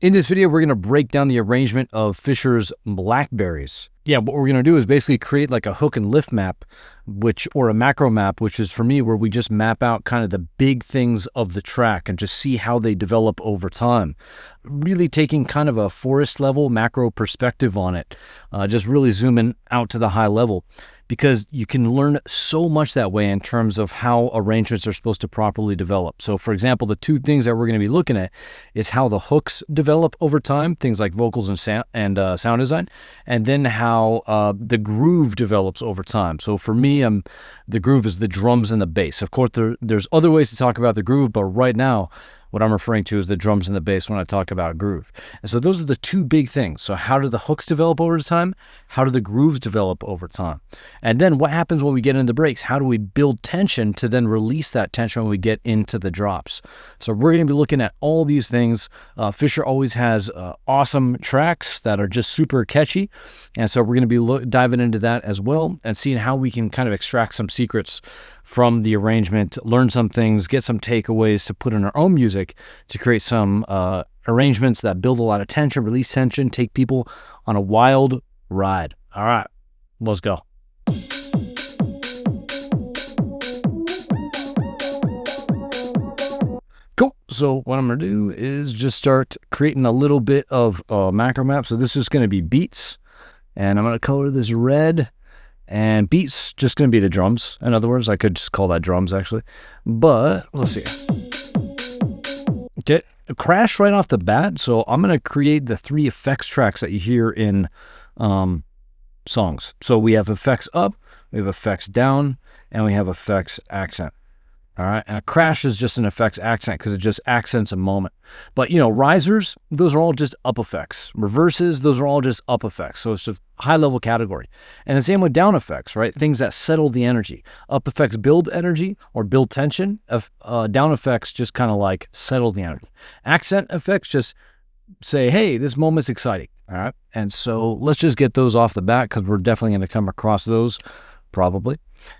In this video, we're going to break down the arrangement of Fischer's Blackberries. Yeah, what we're going to do is basically create like a hook and lift map, or a macro map, which is for me where we just map out kind of the big things of the track and just see how they develop over time. Really taking kind of a forest level macro perspective on it, just really zooming out to the high level, because you can learn so much that way in terms of how arrangements are supposed to properly develop. So for example, the two things that we're going to be looking at is how the hooks develop over time, things like vocals and sound design, and then how the groove develops over time. So for me, the groove is the drums and the bass. Of course, there's other ways to talk about the groove, but right now, what I'm referring to is the drums and the bass when I talk about groove. And so those are the two big things. So how do the hooks develop over time? How do the grooves develop over time? And then what happens when we get into the breaks? How do we build tension to then release that tension when we get into the drops? So we're going to be looking at all these things. Fischer always has awesome tracks that are just super catchy. And so we're going to be diving into that as well and seeing how we can kind of extract some secrets from the arrangement, learn some things, get some takeaways to put in our own music to create some arrangements that build a lot of tension, release tension, take people on a wild ride. All right, let's go. Cool. So what I'm going to do is just start creating a little bit of macro map. So this is going to be beats, and I'm going to color this red. And beats just going to be the drums. In other words, I could just call that drums actually. But let's see. Okay, a crash right off the bat. So I'm going to create the 3 effects tracks that you hear in songs. So we have effects up, we have effects down, and we have effects accent. All right, and a crash is just an effects accent because it just accents a moment. But, you know, risers, those are all just up effects. Reverses, those are all just up effects. So it's a high-level category. And the same with down effects, right? Things that settle the energy. Up effects build energy or build tension. Down effects just kind of like settle the energy. Accent effects just say, hey, this moment's exciting. All right, and so let's just get those off the bat because we're definitely going to come across those probably.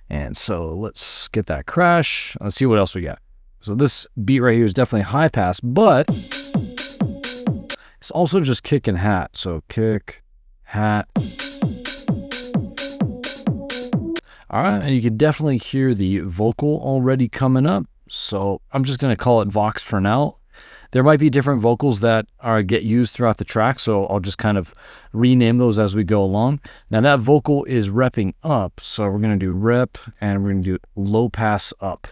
And so let's get that crash. Let's see what else we got. So this beat right here is definitely high pass, but it's also just kick and hat. So kick, hat. All right, and you can definitely hear the vocal already coming up. So I'm just going to call it Vox for now. There might be different vocals that get used throughout the track, so I'll just kind of rename those as we go along. Now that vocal is repping up, so we're going to do rep, and we're going to do low pass up.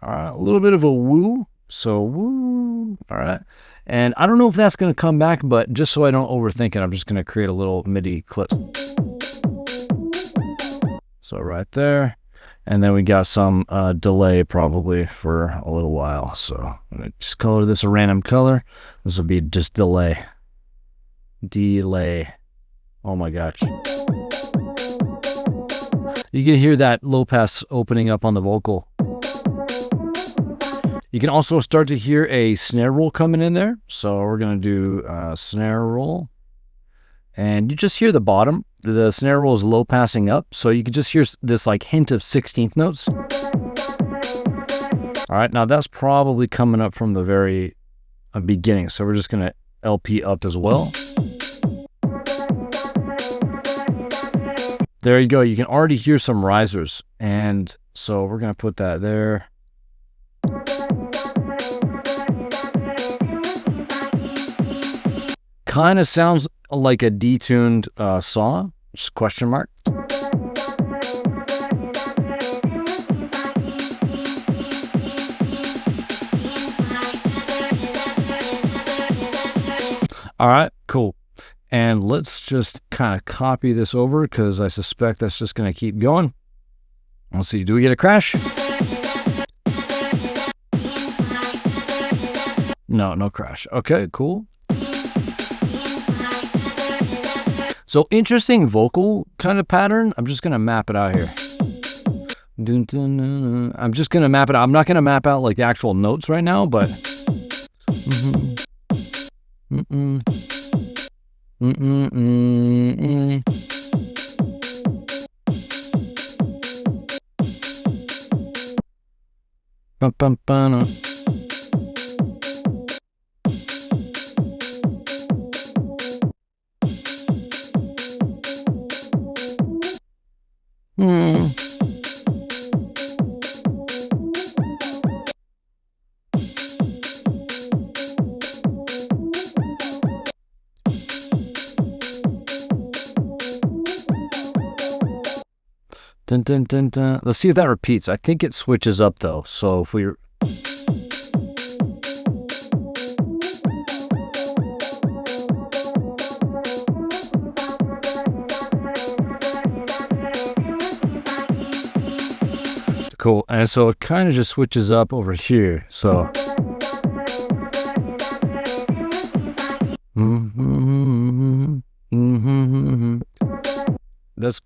All right, a little bit of a woo, so woo, all right. And I don't know if that's going to come back, but just so I don't overthink it, I'm just going to create a little MIDI clip. So right there. And then we got some delay probably for a little while. So I'm going to just color this a random color. This will be just delay. Delay. Oh my gosh. You can hear that low pass opening up on the vocal. You can also start to hear a snare roll coming in there. So we're going to do snare roll. And you just hear the bottom. The snare roll is low passing up, so you can just hear this like hint of 16th notes. All right, now that's probably coming up from the very beginning, so we're just going to LP up as well. There you go. You can already hear some risers, and so we're going to put that there. Kind of sounds like a detuned saw, just question mark. All right, cool. And let's just kind of copy this over because I suspect that's just going to keep going. Let's see, do we get a crash? No crash. Okay, cool. So interesting vocal kind of pattern. I'm just going to map it out here. I'm just going to map it out. I'm not going to map out like the actual notes right now, but... Bum, bum, bum. Dun, dun, dun, dun. Let's see if that repeats. I think it switches up though. So if we cool, and so it kind of just switches up over here. So that's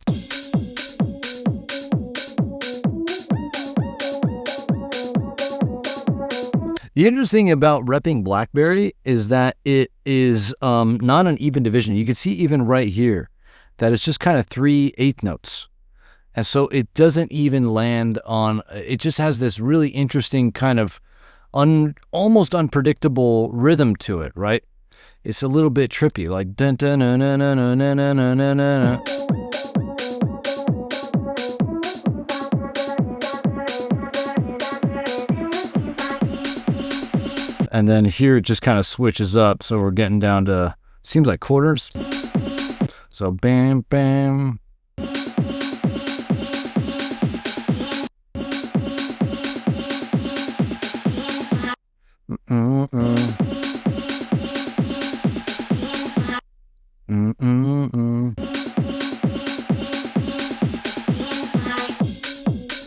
the interesting thing about repping Blackberry is that it is not an even division. You can see even right here that it's just kind of 3/8 notes. And so it doesn't even land on, it just has this really interesting kind of almost unpredictable rhythm to it, right? It's a little bit trippy, like dun dun dun dun dun dun dun dun dun dun. And then here it just kind of switches up, so we're getting down to, seems like quarters. So bam, bam.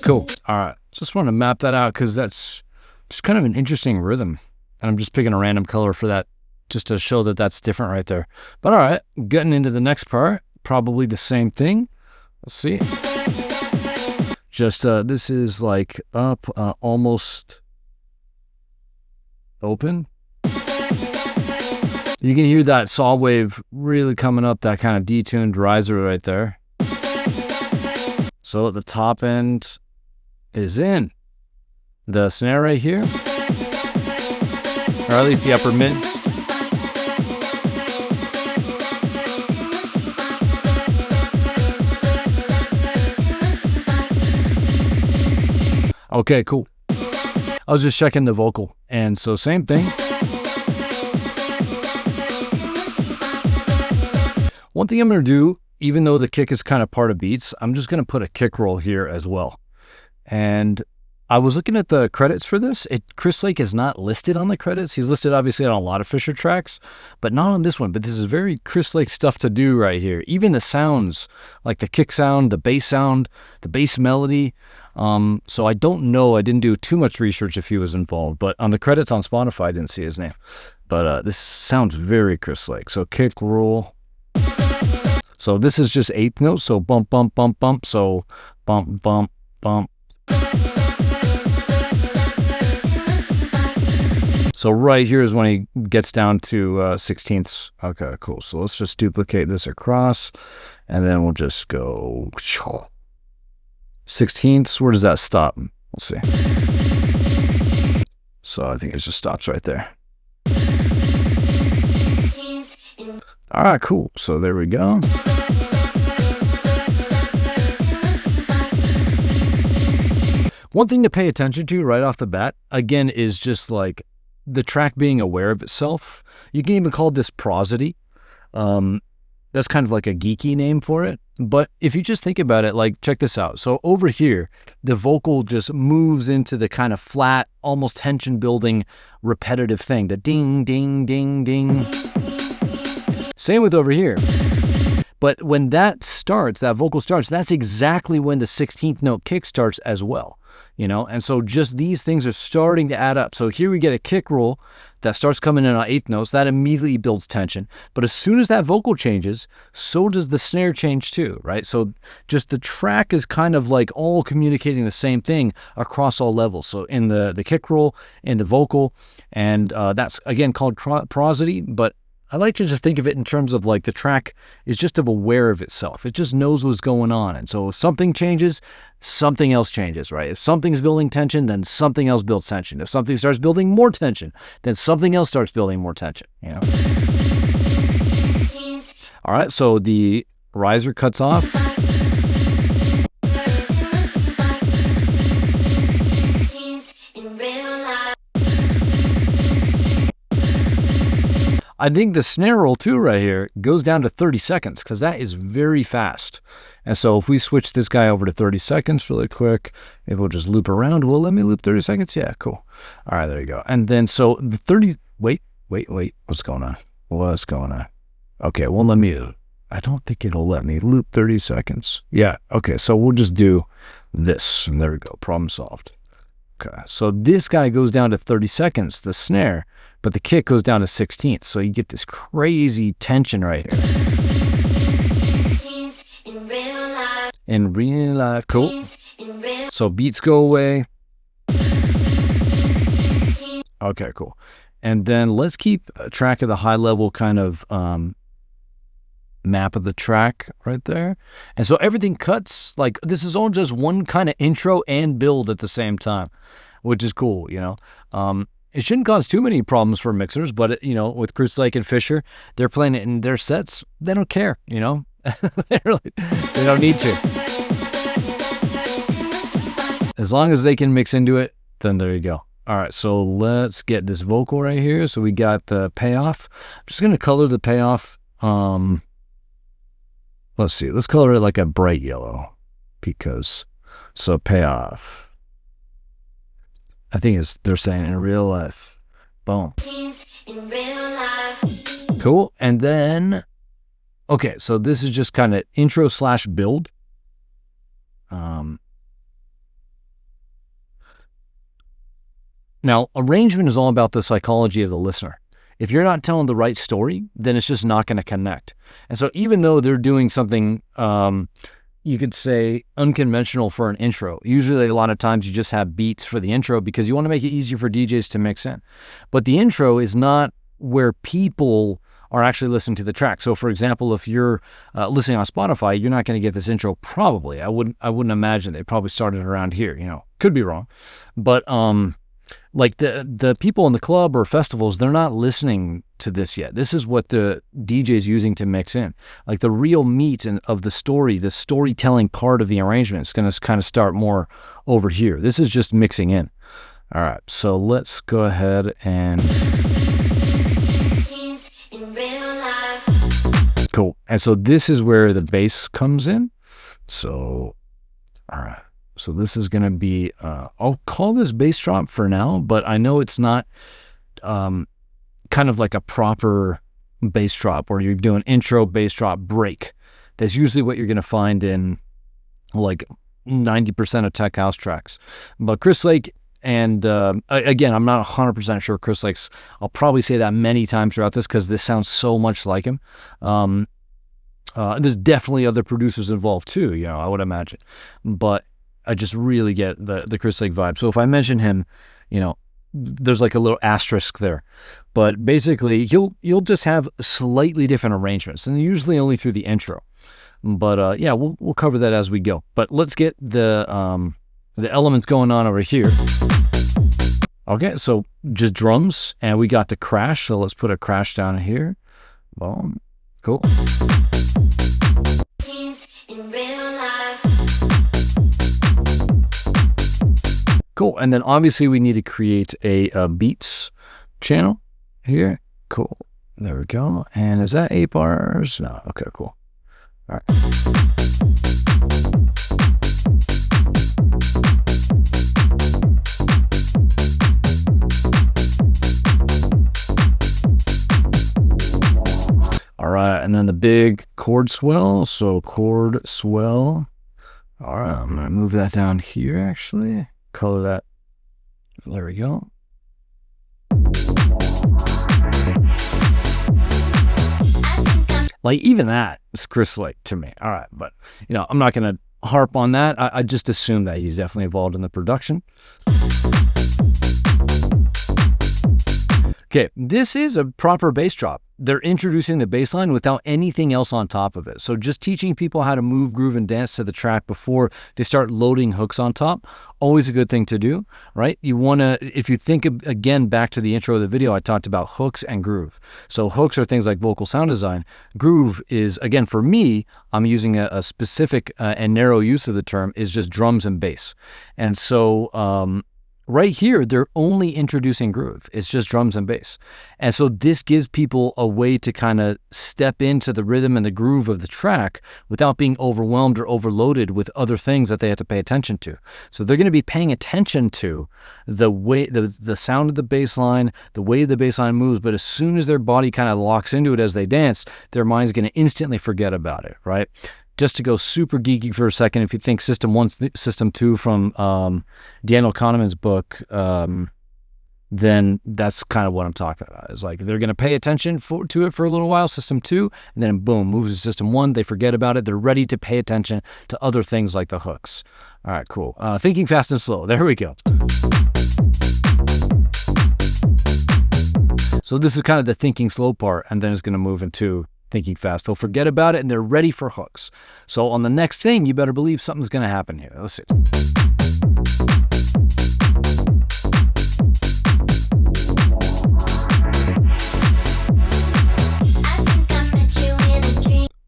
Cool. All right. Just want to map that out because that's just kind of an interesting rhythm. And I'm just picking a random color for that just to show that that's different right there. But all right, getting into the next part, probably the same thing. Let's see. Just this is like up, almost open. You can hear that saw wave really coming up, that kind of detuned riser right there. So at the top end is in. The snare right here, or at least the upper mids. Okay, cool. I was just checking the vocal, and so same thing. One thing I'm going to do, even though the kick is kind of part of beats, I'm just going to put a kick roll here as well. And I was looking at the credits for this. Chris Lake is not listed on the credits. He's listed obviously on a lot of Fisher tracks, but not on this one. But this is very Chris Lake stuff to do right here. Even the sounds, like the kick sound, the bass melody. So I don't know. I didn't do too much research if he was involved, but on the credits on Spotify, I didn't see his name. But this sounds very Chris Lake. So kick roll. So this is just 8th notes. So bump, bump, bump, bump. So bump, bump, bump. So right here is when he gets down to 16ths. Okay, cool. So let's just duplicate this across, and then we'll just go 16ths. Where does that stop? Let's see. So I think it just stops right there. All right, cool. So there we go. One thing to pay attention to right off the bat, again, is just like the track being aware of itself. You can even call this prosody. That's kind of like a geeky name for it. But if you just think about it, like, check this out. So over here, the vocal just moves into the kind of flat, almost tension building, repetitive thing. The ding, ding, ding, ding. Same with over here. But when that starts, that vocal starts, that's exactly when the 16th note kick starts as well. You know, and so just these things are starting to add up. So here we get a kick roll that starts coming in on 8th notes. That immediately builds tension. But as soon as that vocal changes, so does the snare change too, right? So just the track is kind of like all communicating the same thing across all levels. So in the kick roll, in the vocal, and that's again called prosody. But I like to just think of it in terms of like the track is just aware of itself. It just knows what's going on. And so if something changes, something else changes, right? If something's building tension, then something else builds tension. If something starts building more tension, then something else starts building more tension, you know? All right, so the riser cuts off. I think the snare roll too right here goes down to 30 seconds because that is very fast. And so if we switch this guy over to 30 seconds really quick, maybe we'll just loop around. Will it let me loop 30 seconds? Yeah, cool. All right, there you go. And then so the 30, wait. What's going on? What's going on? Okay, well, I don't think it'll let me loop 30 seconds. Yeah, okay, so we'll just do this. And there we go, problem solved. Okay, so this guy goes down to 30 seconds, the snare, but the kick goes down to 16th. So you get this crazy tension right here. In real life, cool. So beats go away. Okay, cool. And then let's keep track of the high level kind of map of the track right there. And so everything cuts, like this is all just one kind of intro and build at the same time, which is cool, you know. It shouldn't cause too many problems for mixers, but you know, with Chris Lake and Fisher, they're playing it in their sets. They don't care, you know. they don't need to. As long as they can mix into it, then there you go. All right, so let's get this vocal right here. So we got the payoff. I'm just gonna color the payoff. Let's see. Let's color it like a bright yellow because so payoff. I think it's they're saying in real life. Boom. In real life. Cool. And then, okay, so this is just kind of intro / build. Now, arrangement is all about the psychology of the listener. If you're not telling the right story, then it's just not going to connect. And so even though they're doing something, you could say unconventional for an intro. Usually a lot of times you just have beats for the intro because you want to make it easier for DJs to mix in. But the intro is not where people are actually listening to the track. So for example, if you're listening on Spotify, you're not going to get this intro probably. I wouldn't imagine. They probably started around here, you know. Could be wrong. But like the people in the club or festivals, they're not listening to this yet. This is what the DJ's using to mix in. Like the real meat of the story, the storytelling part of the arrangement is going to kind of start more over here. This is just mixing in. All right, so let's go ahead and... Cool. And so this is where the bass comes in. So, all right. So this is going to be, I'll call this bass drop for now, but I know it's not kind of like a proper bass drop where you're doing intro, bass drop, break. That's usually what you're going to find in like 90% of tech house tracks. But Chris Lake, and again, I'm not 100% sure Chris Lake's, I'll probably say that many times throughout this because this sounds so much like him. There's definitely other producers involved too, you know, I would imagine. But I just really get the Chris Lake vibe. So if I mention him, you know, there's like a little asterisk there. But basically, you'll just have slightly different arrangements, and usually only through the intro. But yeah, we'll cover that as we go. But let's get the elements going on over here. Okay, so just drums, and we got the crash. So let's put a crash down here. Boom, cool. In real life. Cool, and then obviously we need to create a beats channel here. Cool, there we go. And is that 8 bars? No, okay, cool. All right. All right, and then the big chord swell. So chord swell. All right, I'm gonna move that down here actually. Color that. There we go. Like even that is Chris Lake to me. All right, but you know, I'm not gonna harp on that. I just assume that he's definitely involved in the production. Okay, this is a proper bass drop. they're introducing the bass line without anything else on top of it. So just teaching people how to move, groove, and dance to the track before they start loading hooks on top, always a good thing to do, right? You want to, if you think again back to the intro of the video, I talked about hooks and groove. So hooks are things like vocal sound design. Groove is, again, for me, I'm using a specific and narrow use of the term, is just drums and bass. And so right here, they're only introducing groove. It's just drums and bass. And so this gives people a way to kind of step into the rhythm and the groove of the track without being overwhelmed or overloaded with other things that they have to pay attention to. So they're going to be paying attention to the way, the sound of the bass line, the way the bass line moves. But as soon as their body kind of locks into it as they dance, their mind's going to instantly forget about it, right? Just to go super geeky for a second, if you think System 1, System 2 from Daniel Kahneman's book, then that's kind of what I'm talking about. It's like they're going to pay attention to it for a little while, System 2, and then boom, moves to System 1. They forget about it. They're ready to pay attention to other things like the hooks. All right, cool. Thinking fast and slow. There we go. So this is kind of the thinking slow part, and then it's going to move into thinking fast. They'll forget about it and they're ready for hooks. So on the next thing, you better believe something's going to happen here. Let's see.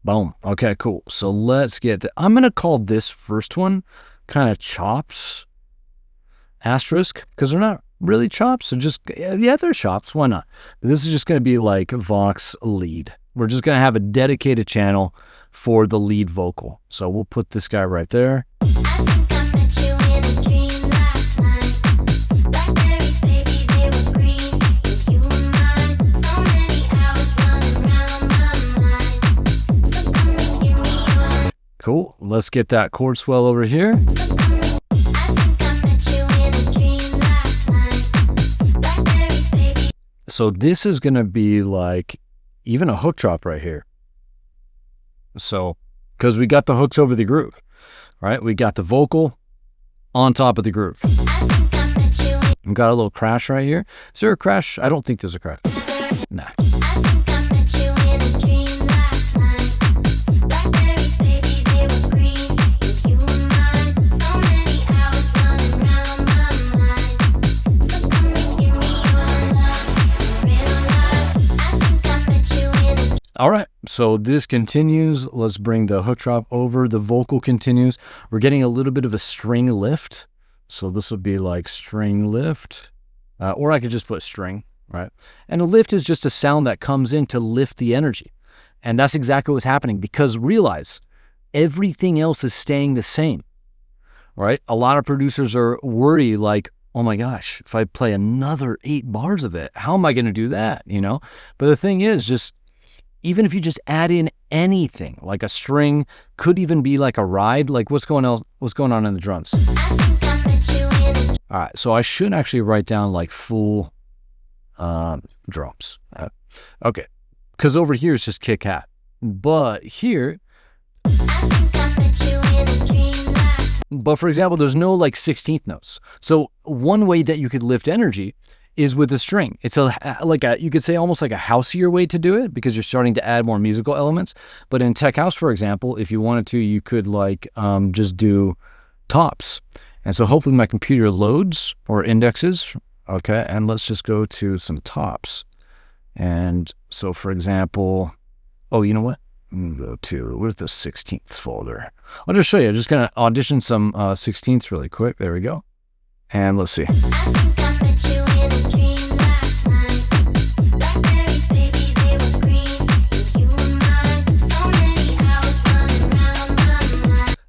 Boom. Okay, cool. So let's get I'm going to call this first one kind of chops asterisk, because they're not really chops. So just, yeah, they're chops. Why not? But this is just going to be like Vox lead. We're just going to have a dedicated channel for the lead vocal. So we'll put this guy right there. I think I met you in a dream last night. Blackberries, baby, they were green. You were mine. So many hours running around my mind. So come and give me your... Cool. Let's get that chord swell over here. So come and... I think I met you in a dream last night. Blackberries, baby. So this is going to be like even a hook drop right here. So, because we got the hooks over the groove, right? We got the vocal on top of the groove. We got a little crash right here. Is there a crash? I don't think there's a crash. Nah. All right, so this continues. Let's bring the hook drop over. The vocal continues. We're getting a little bit of a string lift. So this would be like string lift, or I could just put string, right? And a lift is just a sound that comes in to lift the energy. And that's exactly what's happening, because realize everything else is staying the same, right? A lot of producers are worried like, oh my gosh, if I play another 8 bars of it, how am I going to do that, you know? But the thing is, just even if you just add in anything, like a string, could even be like a ride, like what's going on in the drums? All right, so I should actually write down like full drums. Okay, because over here it's just kick-hat. But here, but for example, there's no like 16th notes. So one way that you could lift energy is with a string. It's you could say almost like a houseier way to do it, because you're starting to add more musical elements. But in tech house, for example, if you wanted to, you could like just do tops. And so hopefully my computer loads or indexes. Okay, and let's just go to some tops. And so for example, oh, you know what? I'm gonna go to, where's the 16th folder? I'll just show you. I'm just gonna audition some 16ths really quick. There we go. And let's see.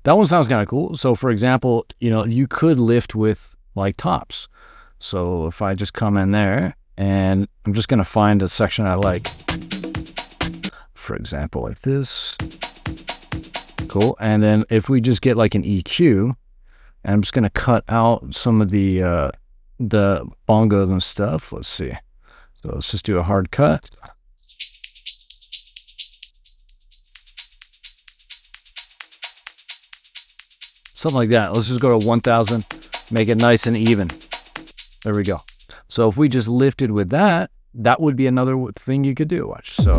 That one sounds kind of cool. So for example, you know, you could lift with like tops. So if I just come in there and I'm just going to find a section I like, for example, like this. Cool. And then if we just get like an EQ, and I'm just going to cut out some of the bongos and stuff. Let's see. So let's just do a hard cut. Something like that. Let's just go to 1000, make it nice and even. There we go. So if we just lifted with that, that would be another thing you could do. Watch. So.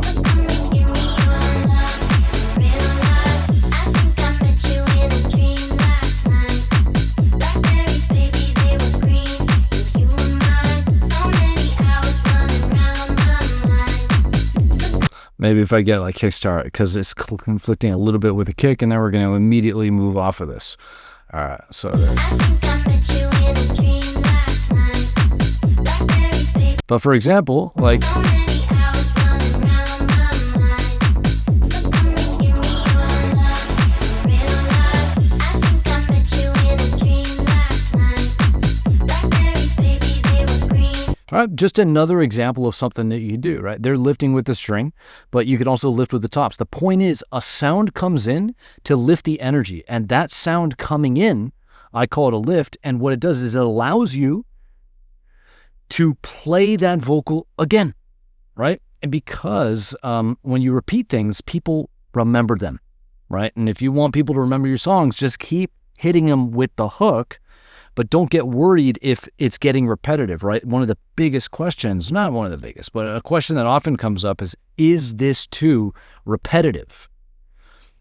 Maybe if I get like kickstart, because it's conflicting a little bit with the kick, and then we're going to immediately move off of this. All right, so there. But for example, like. All right, just another example of something that you do, right? They're lifting with the string, but you can also lift with the tops. The point is, a sound comes in to lift the energy, and that sound coming in, I call it a lift, and what it does is it allows you to play that vocal again, right? And because when you repeat things, people remember them, right? And if you want people to remember your songs, just keep hitting them with the hook, but don't get worried if it's getting repetitive, right? One of the biggest questions, not one of the biggest, but a question that often comes up is this too repetitive?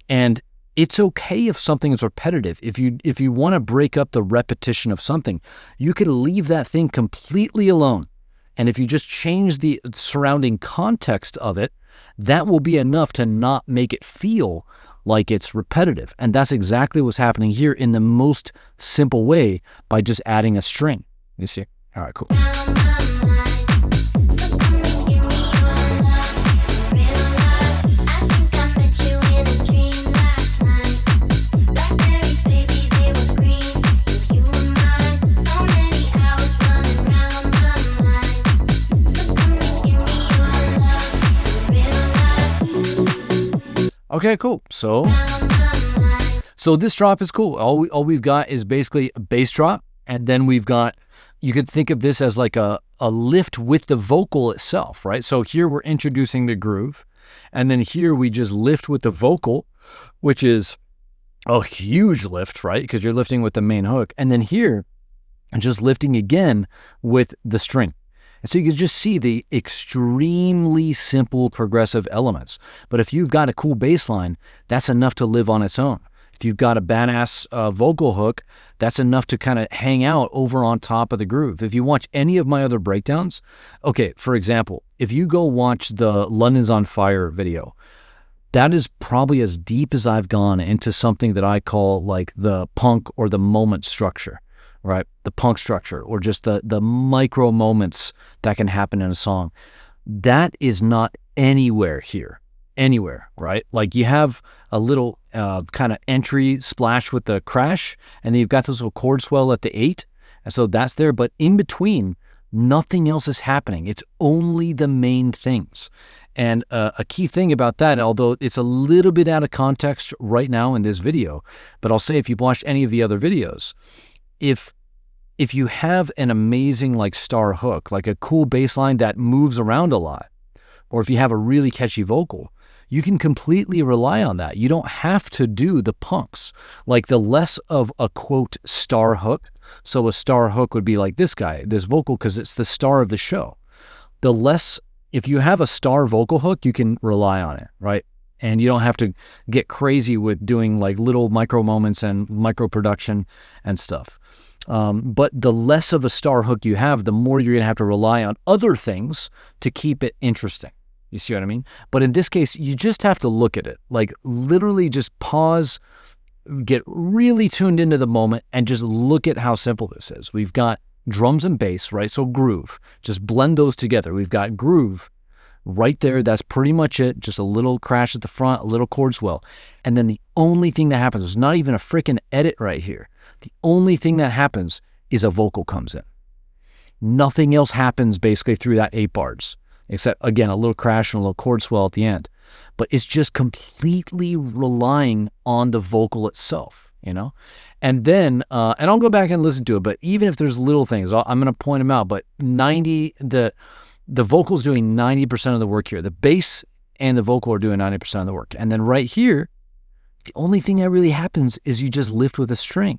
And it's okay if something is repetitive. If you want to break up the repetition of something, you can leave that thing completely alone. And if you just change the surrounding context of it, that will be enough to not make it feel like it's repetitive. And that's exactly what's happening here in the most simple way by just adding a string. You see? All right, cool. Okay, cool. So this drop is cool. All we've got is basically a bass drop, and then we've got, you could think of this as like a lift with the vocal itself, right? So here we're introducing the groove, and then here we just lift with the vocal, which is a huge lift, right? Because you're lifting with the main hook, and then here, just lifting again with the string. And so you can just see the extremely simple progressive elements. But if you've got a cool bass line, that's enough to live on its own. If you've got a badass vocal hook, that's enough to kind of hang out over on top of the groove. If you watch any of my other breakdowns, okay, for example, if you go watch the London's on Fire video, that is probably as deep as I've gone into something that I call like the punk or the moment structure. Right, the punk structure, or just the micro moments that can happen in a song. That is not anywhere here, right? Like you have a little kind of entry splash with the crash, and then you've got this little chord swell at the 8, and so that's there. But in between, nothing else is happening. It's only the main things. And a key thing about that, although it's a little bit out of context right now in this video, but I'll say if you've watched any of the other videos, if you have an amazing like star hook, like a cool bass line that moves around a lot, or if you have a really catchy vocal, you can completely rely on that. You don't have to do the punks. Like the less of a quote star hook, so a star hook would be like this guy, this vocal, because it's the star of the show. The less, if you have a star vocal hook, you can rely on it, right? And you don't have to get crazy with doing like little micro moments and micro production and stuff. But the less of a star hook you have, the more you're going to have to rely on other things to keep it interesting. You see what I mean? But in this case, you just have to look at it. Like literally just pause, get really tuned into the moment, and just look at how simple this is. We've got drums and bass, right? So groove. Just blend those together. We've got groove right there. That's pretty much it. Just a little crash at the front, a little chord swell. And then the only thing that happens is not even a freaking edit right here. The only thing that happens is a vocal comes in. Nothing else happens basically through that 8 bars, except, again, a little crash and a little chord swell at the end. But it's just completely relying on the vocal itself, you know? And then, and I'll go back and listen to it, but even if there's little things, I'm going to point them out, but the vocal's doing 90% of the work here. The bass and the vocal are doing 90% of the work. And then right here, the only thing that really happens is you just lift with a string.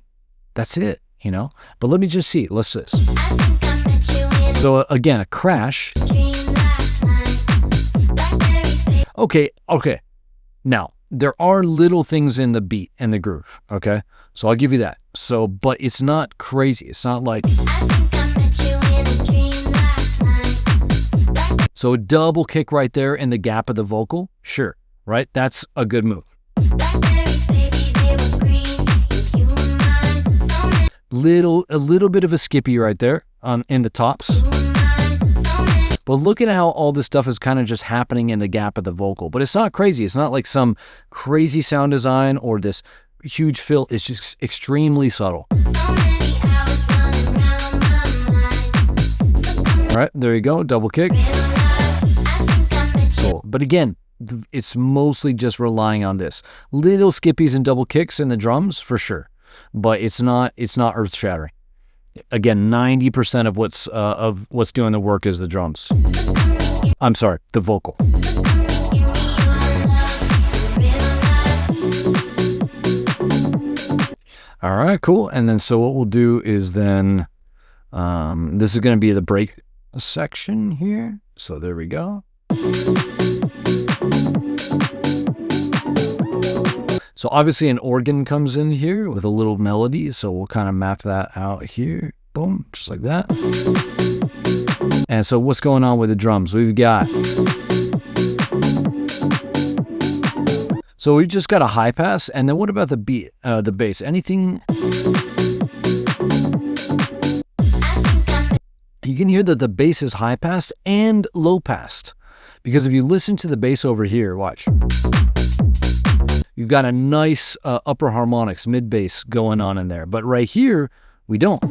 That's it, you know? But let me just see. Let's do this. So again, a crash. Okay. Now, there are little things in the beat and the groove, okay? So I'll give you that. So, but it's not crazy. It's not like... So a double kick right there in the gap of the vocal, sure, right? That's a good move. Blackberries, baby, they were green. You were mine. A little bit of a skippy right there in the tops. But look at how all this stuff is kind of just happening in the gap of the vocal. But it's not crazy. It's not like some crazy sound design or this huge fill. It's just extremely subtle. All right, there you go. Double kick. Cool. But again, it's mostly just relying on this. Little skippies and double kicks in the drums for sure. But it's not earth-shattering. Again, 90% of what's doing the work is the drums. I'm sorry, the vocal. All right, cool. And then so what we'll do is then this is going to be the break section here. So there we go. So obviously an organ comes in here with a little melody. So we'll kind of map that out here. Boom, just like that. And so what's going on with the drums? We've got... So we've just got a high pass. And then what about the beat, the bass? Anything... You can hear that the bass is high passed and low passed. Because if you listen to the bass over here, watch. You've got a nice upper harmonics, mid bass going on in there. But right here, we don't.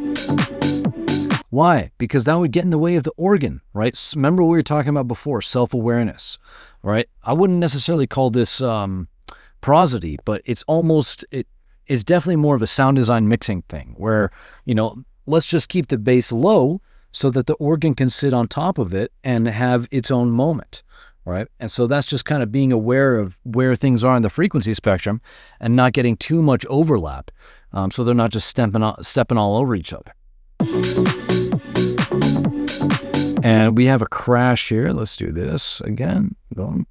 Why? Because that would get in the way of the organ, right? Remember what we were talking about before, self-awareness, right? I wouldn't necessarily call this prosody, but it's definitely more of a sound design mixing thing where, you know, let's just keep the bass low so that the organ can sit on top of it and have its own moment. Right? And so that's just kind of being aware of where things are in the frequency spectrum and not getting too much overlap. So they're not just stepping all over each other. And we have a crash here. Let's do this again. Boom.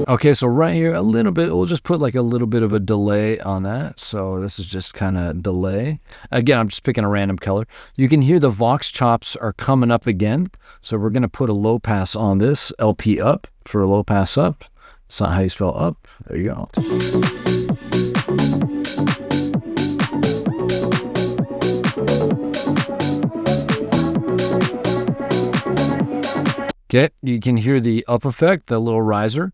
Okay, so right here, a little bit, we'll just put like a little bit of a delay on that. So this is just kind of delay. Again, I'm just picking a random color. You can hear the Vox chops are coming up again. So we're going to put a low pass on this, LP up for a low pass up. It's not how you spell up. There you go. Okay, you can hear the up effect, the little riser.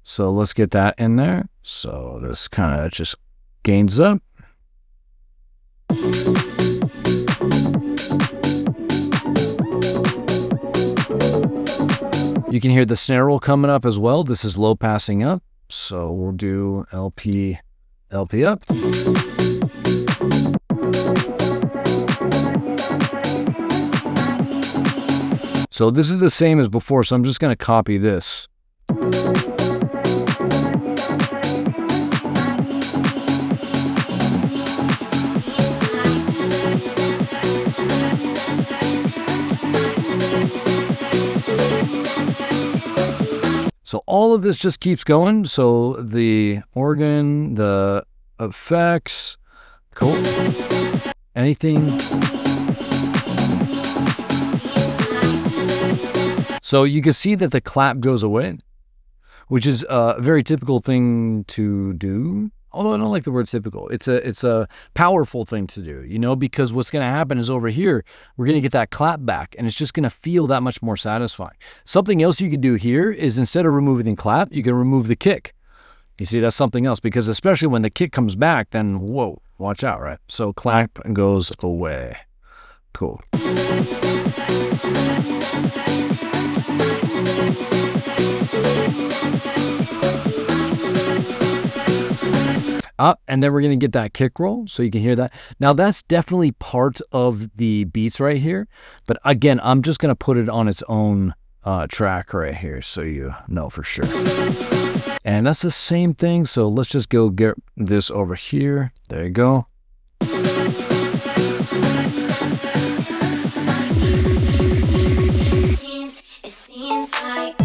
So let's get that in there. So this kind of just gains up. You can hear the snare roll coming up as well. This is low passing up. So we'll do LP up. So this is the same as before. So I'm just going to copy this. So all of this just keeps going. So the organ, the effects, cool. Anything. So you can see that the clap goes away, which is a very typical thing to do. Although I don't like the word typical. It's a powerful thing to do, you know, because what's going to happen is over here, we're going to get that clap back and it's just going to feel that much more satisfying. Something else you could do here is instead of removing the clap, you can remove the kick. You see, that's something else because especially when the kick comes back, then whoa, watch out, right? So clap goes away. Cool. Up, and then we're going to get that kick roll, so you can hear that. Now, that's definitely part of the beats right here, but again, I'm just going to put it on its own track right here, so you know for sure. And that's the same thing, so let's just go get this over here. There you go. It seems like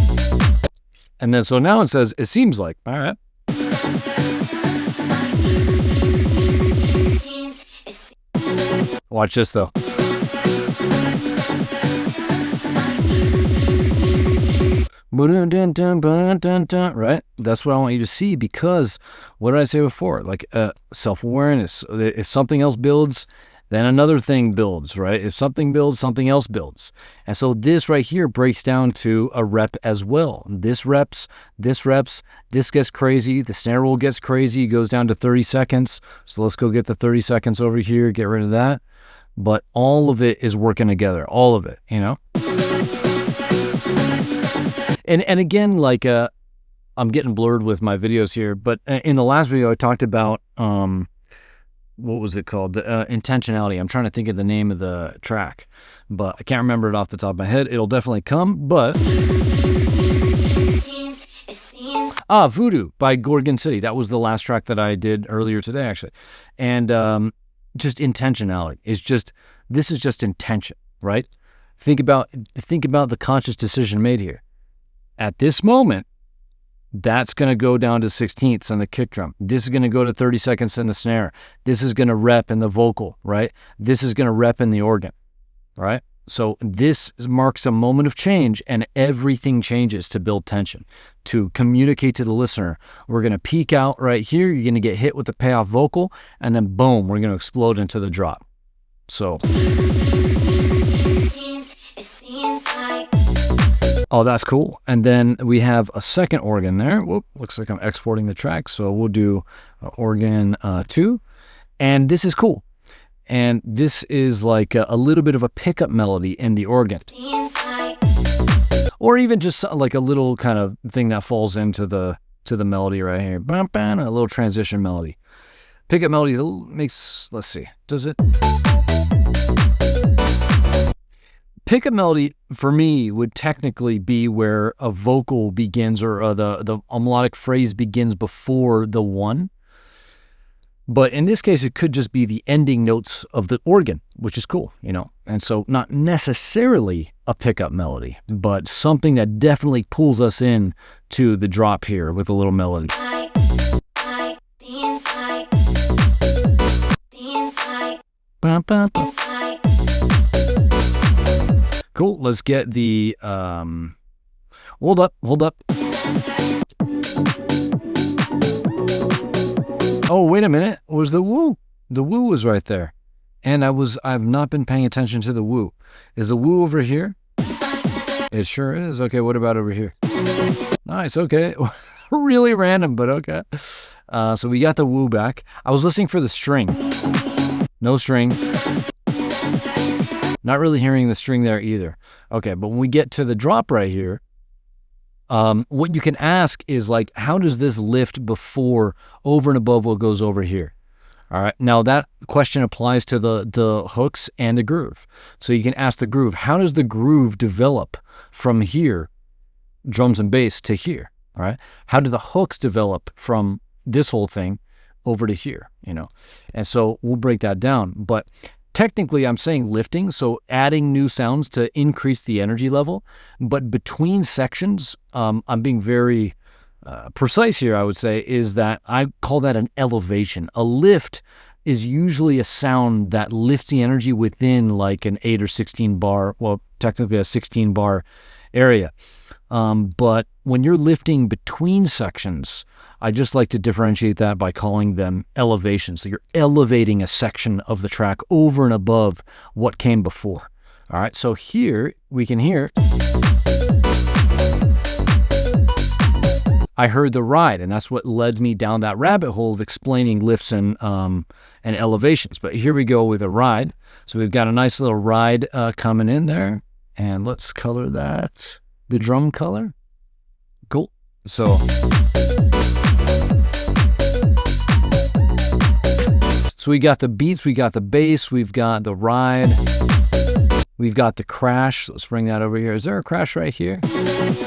And then so now it says, it seems like. All right. Watch this though. Right? That's what I want you to see, because what did I say before? Like self-awareness. If something else builds, then another thing builds, right? If something builds, something else builds. And so this right here breaks down to a rep as well. This reps, this gets crazy. The snare roll gets crazy, it goes down to 30 seconds. So let's go get the 30 seconds over here, get rid of that. But all of it is working together, all of it, you know? And again, like I'm getting blurred with my videos here, but in the last video I talked about what was it called? Intentionality. I'm trying to think of the name of the track, but I can't remember it off the top of my head. It'll definitely come, but Voodoo by Gorgon City. That was the last track that I did earlier today, actually. And just intentionality is just, this is just intention, right? Think about the conscious decision made here. At this moment, that's going to go down to 16ths on the kick drum. This is going to go to 30 seconds in the snare. This is going to rep in the vocal, right? This is going to rep in the organ, right? So this marks a moment of change, and everything changes to build tension, to communicate to the listener. We're going to peak out right here. You're going to get hit with the payoff vocal, and then boom, we're going to explode into the drop. So. it seems like Oh, that's cool. And then we have a second organ there. Whoop, looks like I'm exporting the track. So we'll do organ 2. And this is cool. And this is like a little bit of a pickup melody in the organ. seems like Or even just like a little kind of thing that falls into the melody right here. Bam, bam, a little transition melody. Pickup melody makes, let's see, does it? Pickup melody, for me, would technically be where a vocal begins, or the melodic phrase begins before the one. But in this case, it could just be the ending notes of the organ, which is cool, you know. And so not necessarily a pickup melody, but something that definitely pulls us in to the drop here with a little melody. seems like Bum, bum, bum. seems like Cool. Let's get the hold up. Oh, wait a minute. It was the woo? The woo was right there. And I've not been paying attention to the woo. Is the woo over here? It sure is. Okay, what about over here? Nice, okay. Really random, but okay. So we got the woo back. I was listening for the string. No string. Not really hearing the string there either. Okay, but when we get to the drop right here, what you can ask is like, how does this lift before, over and above what goes over here? All right, now that question applies to the hooks and the groove. So you can ask the groove, how does the groove develop from here, drums and bass, to here? All right, how do the hooks develop from this whole thing over to here, you know? And so we'll break that down, but technically, I'm saying lifting, so adding new sounds to increase the energy level. But between sections, I'm being very precise here, I would say, is that I call that an elevation. A lift is usually a sound that lifts the energy within like an 8 or 16 bar, well, technically a 16 bar area. But when you're lifting between sections, I just like to differentiate that by calling them elevations. So you're elevating a section of the track over and above what came before. All right, so here we can hear, I heard the ride, and that's what led me down that rabbit hole of explaining lifts and elevations. But here we go with a ride. So we've got a nice little ride coming in there, and let's color that, the drum color. Cool. So we got the beats, we got the bass, we've got the ride, we've got the crash. Let's bring that over here. Is there a crash right here?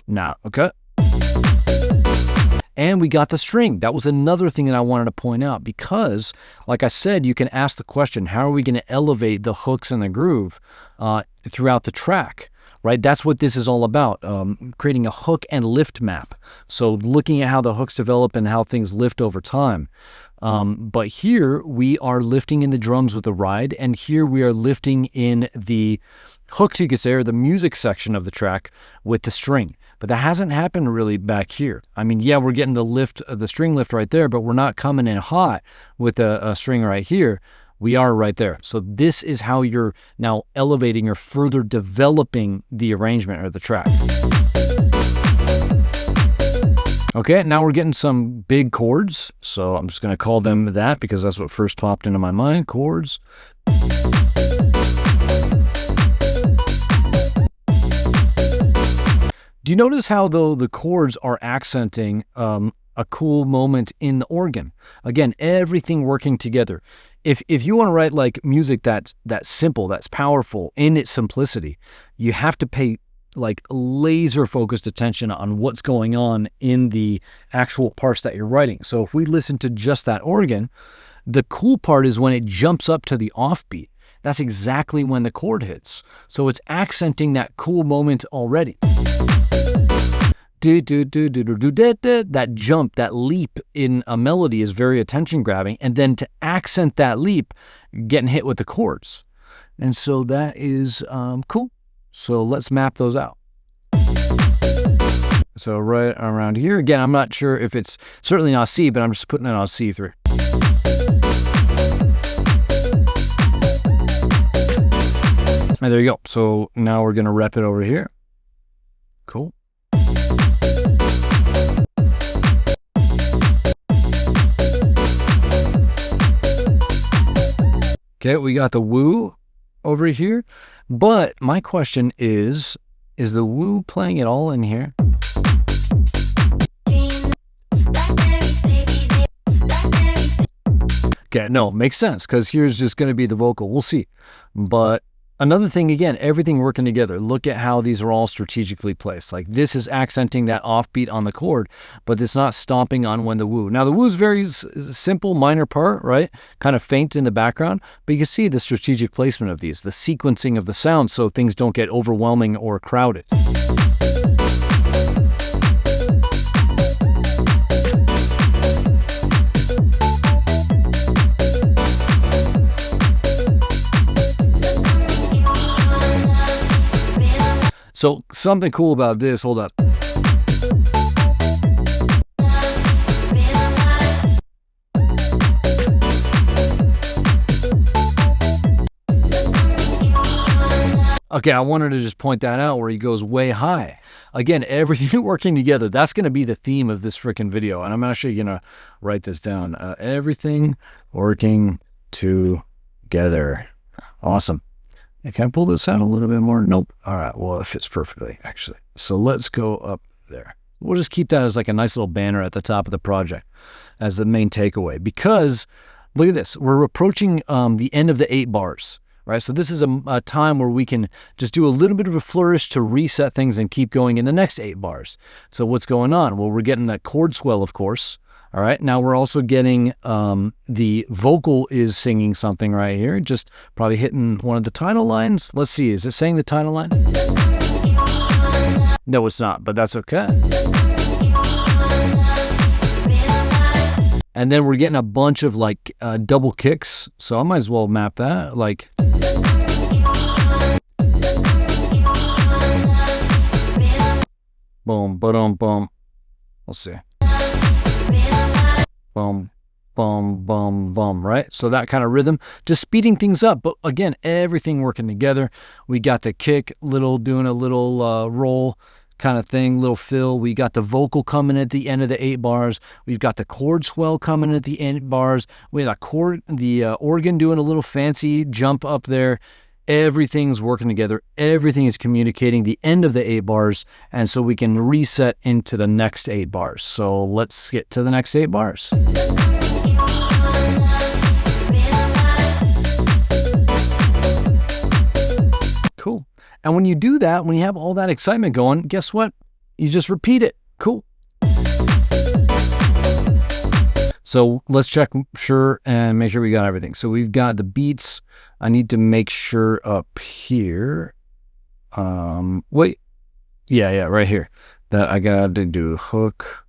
No. Okay. And we got the string. That was another thing that I wanted to point out because, like I said, you can ask the question, how are we going to elevate the hooks and the groove throughout the track? Right? That's what this is all about, creating a hook and lift map. So looking at how the hooks develop and how things lift over time. But here we are lifting in the drums with the ride, and here we are lifting in the hooks, you could say, or the music section of the track with the string. But that hasn't happened really back here. I mean, yeah, we're getting the lift, the string lift right there, but we're not coming in hot with a string right here. We are right there. So this is how you're now elevating or further developing the arrangement or the track. Okay, now we're getting some big chords. So I'm just going to call them that because that's what first popped into my mind, chords. Do you notice how, though, the chords are accenting a cool moment in the organ? Again, everything working together. If you want to write like music that's simple, that's powerful in its simplicity, you have to pay like laser focused attention on what's going on in the actual parts that you're writing. So if we listen to just that organ, the cool part is when it jumps up to the offbeat. That's exactly when the chord hits. So it's accenting that cool moment already. That jump, that leap in a melody is very attention grabbing. And then to accent that leap, getting hit with the chords. And so that is cool. So let's map those out. So right around here, again, I'm not sure if it's certainly not C, but I'm just putting it on C3. And there you go. So now we're going to rep it over here. Cool. Okay, we got the woo over here, but my question is the woo playing it all in here? Okay, no, makes sense, because here's just going to be the vocal. We'll see. But another thing, again, everything working together. Look at how these are all strategically placed. Like this is accenting that offbeat on the chord, but it's not stomping on when the woo. Now the woo is very simple, minor part, right? Kind of faint in the background, but you can see the strategic placement of these, the sequencing of the sound so things don't get overwhelming or crowded. So something cool about this, hold up. Okay, I wanted to just point that out where he goes way high. Again, everything working together. That's going to be the theme of this freaking video. And I'm actually going to write this down. Everything working together. Awesome. Can I pull this out a little bit more? Nope. All right. Well, it fits perfectly, actually. So let's go up there. We'll just keep that as like a nice little banner at the top of the project as the main takeaway. Because, look at this. We're approaching the end of the 8 bars, right? So this is a time where we can just do a little bit of a flourish to reset things and keep going in the next 8 bars. So what's going on? Well, we're getting that chord swell, of course. All right, now we're also getting the vocal is singing something right here, just probably hitting one of the title lines. Let's see, is it saying the title line? No, it's not, but that's okay. And then we're getting a bunch of like double kicks, so I might as well map that. Like, boom, ba-dum, boom. We'll see. Boom, boom, boom, boom, right? So that kind of rhythm, just speeding things up. But again, everything working together. We got the kick, doing a little roll kind of thing, little fill. We got the vocal coming at the end of the 8 bars. We've got the chord swell coming at the end bars. We got the organ doing a little fancy jump up there. Everything's working together. Everything is communicating the end of the 8 bars. And so we can reset into the next 8 bars. So let's get to the next 8 bars. Cool. And when you do that, when you have all that excitement going, guess what? You just repeat it. Cool. So let's check sure and make sure we got everything. So we've got the beats. I need to make sure up here. Wait. Yeah, right here. That I got to do hook,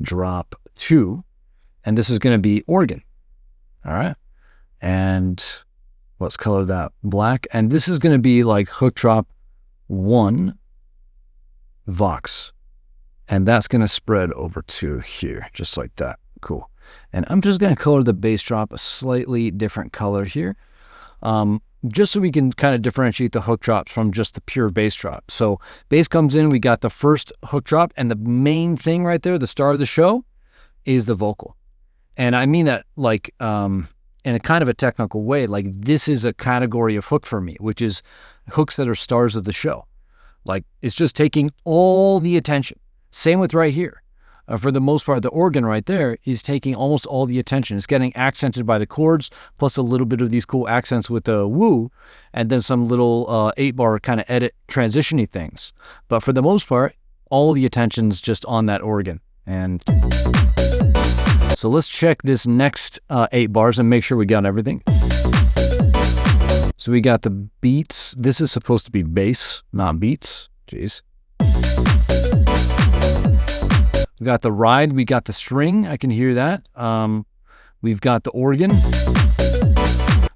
drop 2. And this is going to be organ. All right. And let's color that black. And this is going to be like hook, drop 1, Vox. And that's going to spread over to here, just like that. Cool. And I'm just going to color the bass drop a slightly different color here, just so we can kind of differentiate the hook drops from just the pure bass drop. So bass comes in, we got the first hook drop, and the main thing right there, the star of the show, is the vocal. And I mean that like in a kind of a technical way, like this is a category of hook for me, which is hooks that are stars of the show. Like it's just taking all the attention. Same with right here. For the most part, the organ right there is taking almost all the attention. It's getting accented by the chords, plus a little bit of these cool accents with the woo, and then some little 8-bar kind of edit transition-y things. But for the most part, all the attention's just on that organ. And so let's check this next 8 bars and make sure we got everything. So we got the beats. This is supposed to be bass, not beats. Jeez. We got the ride, we got the string, I can hear that. We've got the organ,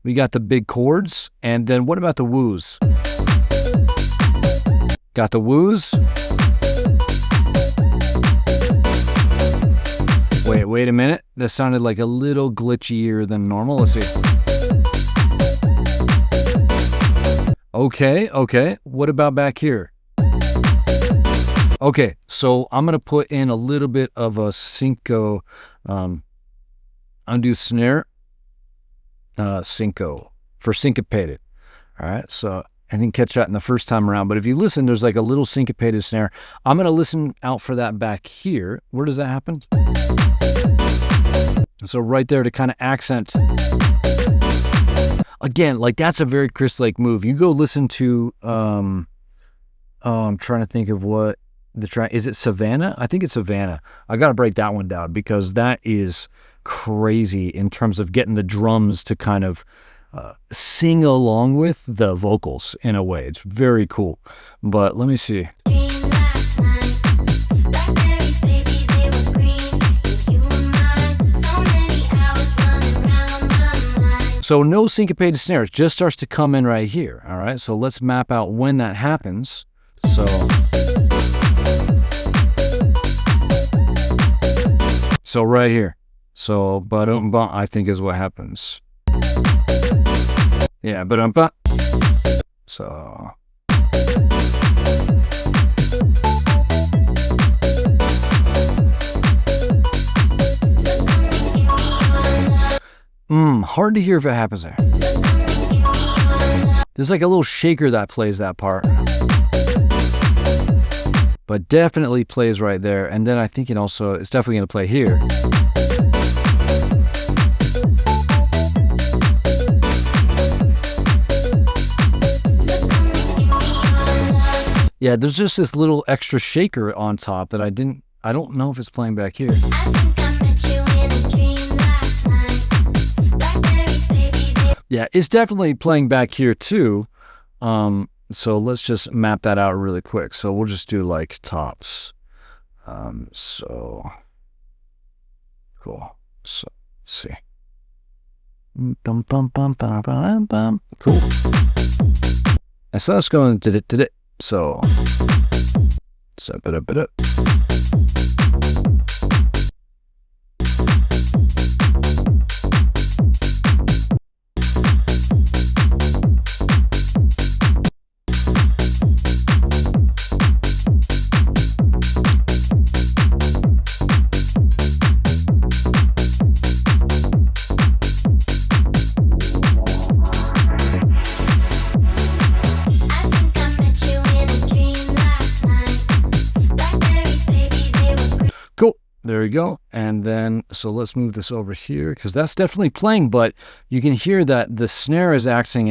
we got the big chords, and then what about the woos? Got the woos. Wait a minute. That sounded like a little glitchier than normal. Let's see. Okay. What about back here? Okay, so I'm going to put in a little bit of a cinco, undo snare, cinco, for syncopated. All right, so I didn't catch that in the first time around, but if you listen, there's like a little syncopated snare. I'm going to listen out for that back here. Where does that happen? So right there to kind of accent. Again, like that's a very Chris Lake move. You go listen to, I'm trying to think of what, the track, is it Savannah? I think it's Savannah. I got to break that one down because that is crazy in terms of getting the drums to kind of sing along with the vocals in a way. It's very cool. But let me see. Blackberries, baby, they were green. You were mine. So many hours running round my mind. So no syncopated snares, just starts to come in right here. All right, so let's map out when that happens. So right here. So ba-dum-ba, I think is what happens. Yeah, ba-dum-ba. So hard to hear if it happens there. There's like a little shaker that plays that part. But definitely plays right there. And then I think it also, it's definitely going to play here. Yeah, there's just this little extra shaker on top that I don't know if it's playing back here. I think I met you in a dream last night. Blackberries, baby, they Yeah, it's definitely playing back here too. So let's just map that out really quick. So we'll just do like tops. So cool. So let's see. Cool. And so let's go into it. So bit. There we go. And then, so let's move this over here because that's definitely playing, but you can hear that the snare is accenting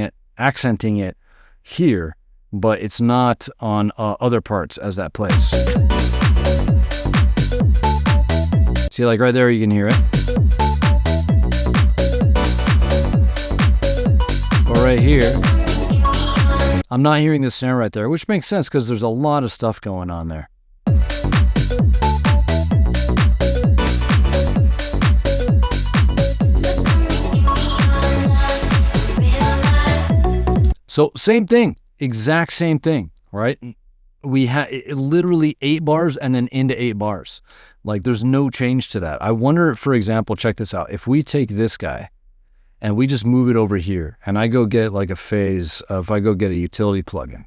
it here, but it's not on other parts as that plays. See, like right there, you can hear it. right here, I'm not hearing the snare right there, which makes sense because there's a lot of stuff going on there. So same thing, exact same thing, right? We had literally 8 bars and then into 8 bars. Like there's no change to that. I wonder, for example, check this out. If we take this guy and we just move it over here and I go get like a phase, if I go get a utility plugin,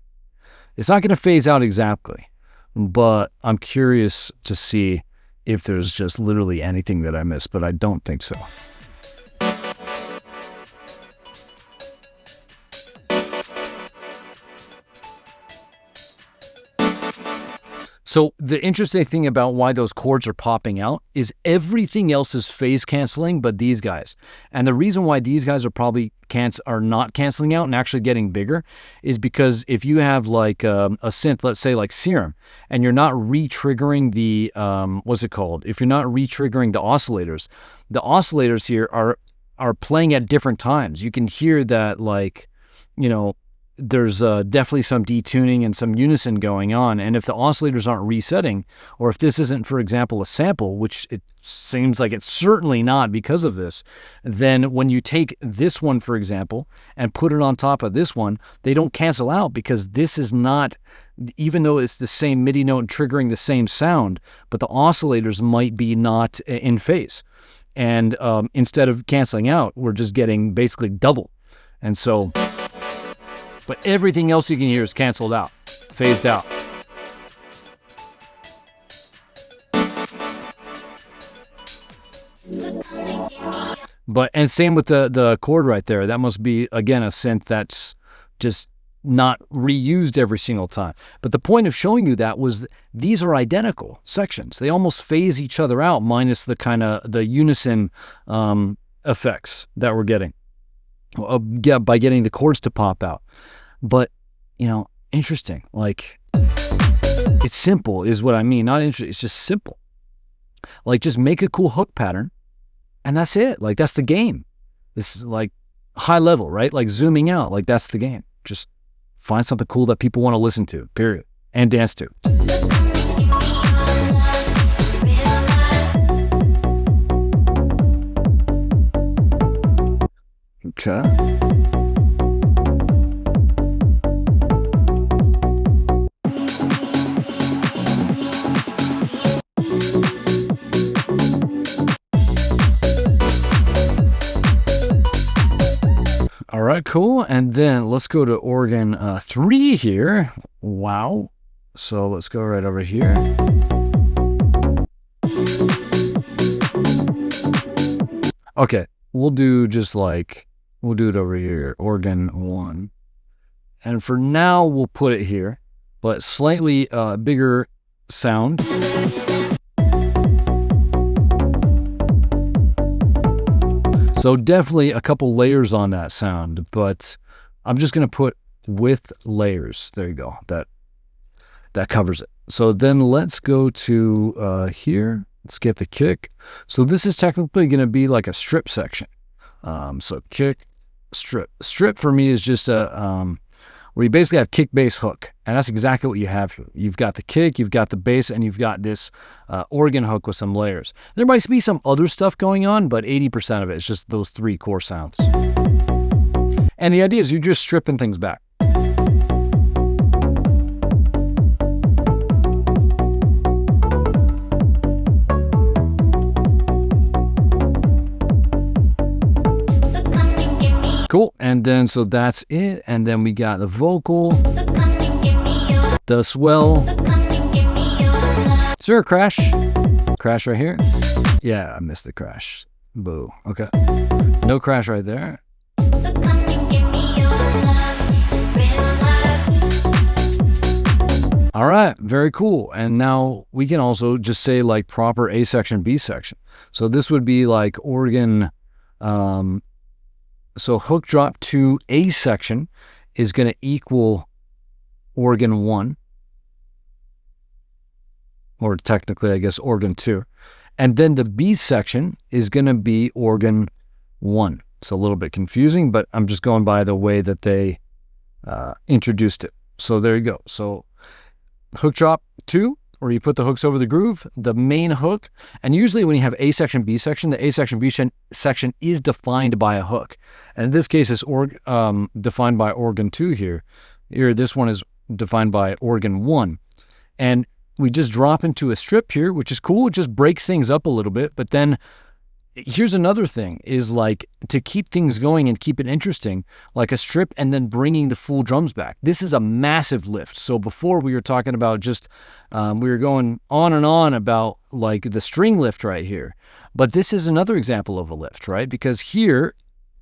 it's not going to phase out exactly, but I'm curious to see if there's just literally anything that I missed, but I don't think so. So the interesting thing about why those chords are popping out is everything else is phase canceling but these guys. And the reason why these guys are probably are not canceling out and actually getting bigger is because if you have like a synth, let's say like Serum, and you're not re-triggering the, what's it called? If you're not re-triggering the oscillators here are playing at different times. You can hear that like, you know, there's definitely some detuning and some unison going on. And if the oscillators aren't resetting, or if this isn't, for example, a sample, which it seems like it's certainly not because of this, then when you take this one, for example, and put it on top of this one, they don't cancel out because this is not, even though it's the same MIDI note triggering the same sound, but the oscillators might be not in phase. And instead of canceling out, we're just getting basically double. And so... but everything else you can hear is canceled out, phased out. But, and same with the chord right there. That must be, again, a synth that's just not reused every single time. But the point of showing you that was these are identical sections. They almost phase each other out minus the kind of the unison effects that we're getting by getting the chords to pop out. But, you know, interesting. Like, it's simple is what I mean. Not interesting. It's just simple. Like, just make a cool hook pattern, and that's it. Like, that's the game. This is, like, high level, right? Like, zooming out. Like, that's the game. Just find something cool that people want to listen to, period. And dance to. Okay. All right, cool. And then let's go to organ 3 here. Wow. So let's go right over here. Okay, we'll do just like, we'll do it over here, organ 1. And for now, we'll put it here, but slightly bigger sound. So definitely a couple layers on that sound, but I'm just going to put with layers. There you go. That covers it. So then let's go to here. Let's get the kick. So this is technically going to be like a strip section. So kick, strip. Strip for me is just a where you basically have kick, bass, hook. And that's exactly what you have here. You've got the kick, you've got the bass, and you've got this organ hook with some layers. There might be some other stuff going on, but 80% of it is just those 3 core sounds. And the idea is you're just stripping things back. Cool, and then so that's it, and then we got the vocal, the swell. Is there a crash? Crash right here? Yeah, I missed the crash. Boo. Okay. No crash right there. All right, very cool. And now we can also just say like proper A section, B section. So this would be like organ, so hook drop to A section is going to equal organ 1. Or technically, I guess, organ 2. And then the B section is going to be organ 1. It's a little bit confusing, but I'm just going by the way that they introduced it. So there you go. So hook drop 2, where you put the hooks over the groove, the main hook. And usually when you have A section, B section, the A section, B section is defined by a hook. And in this case, it's defined by organ 2 here. Here, this one is defined by organ 1. And we just drop into a strip here, which is cool. It just breaks things up a little bit. But then here's another thing, is like to keep things going and keep it interesting, like a strip and then bringing the full drums back. This is a massive lift. So before we were talking about just, we were going on and on about like the string lift right here. But this is another example of a lift, right? Because here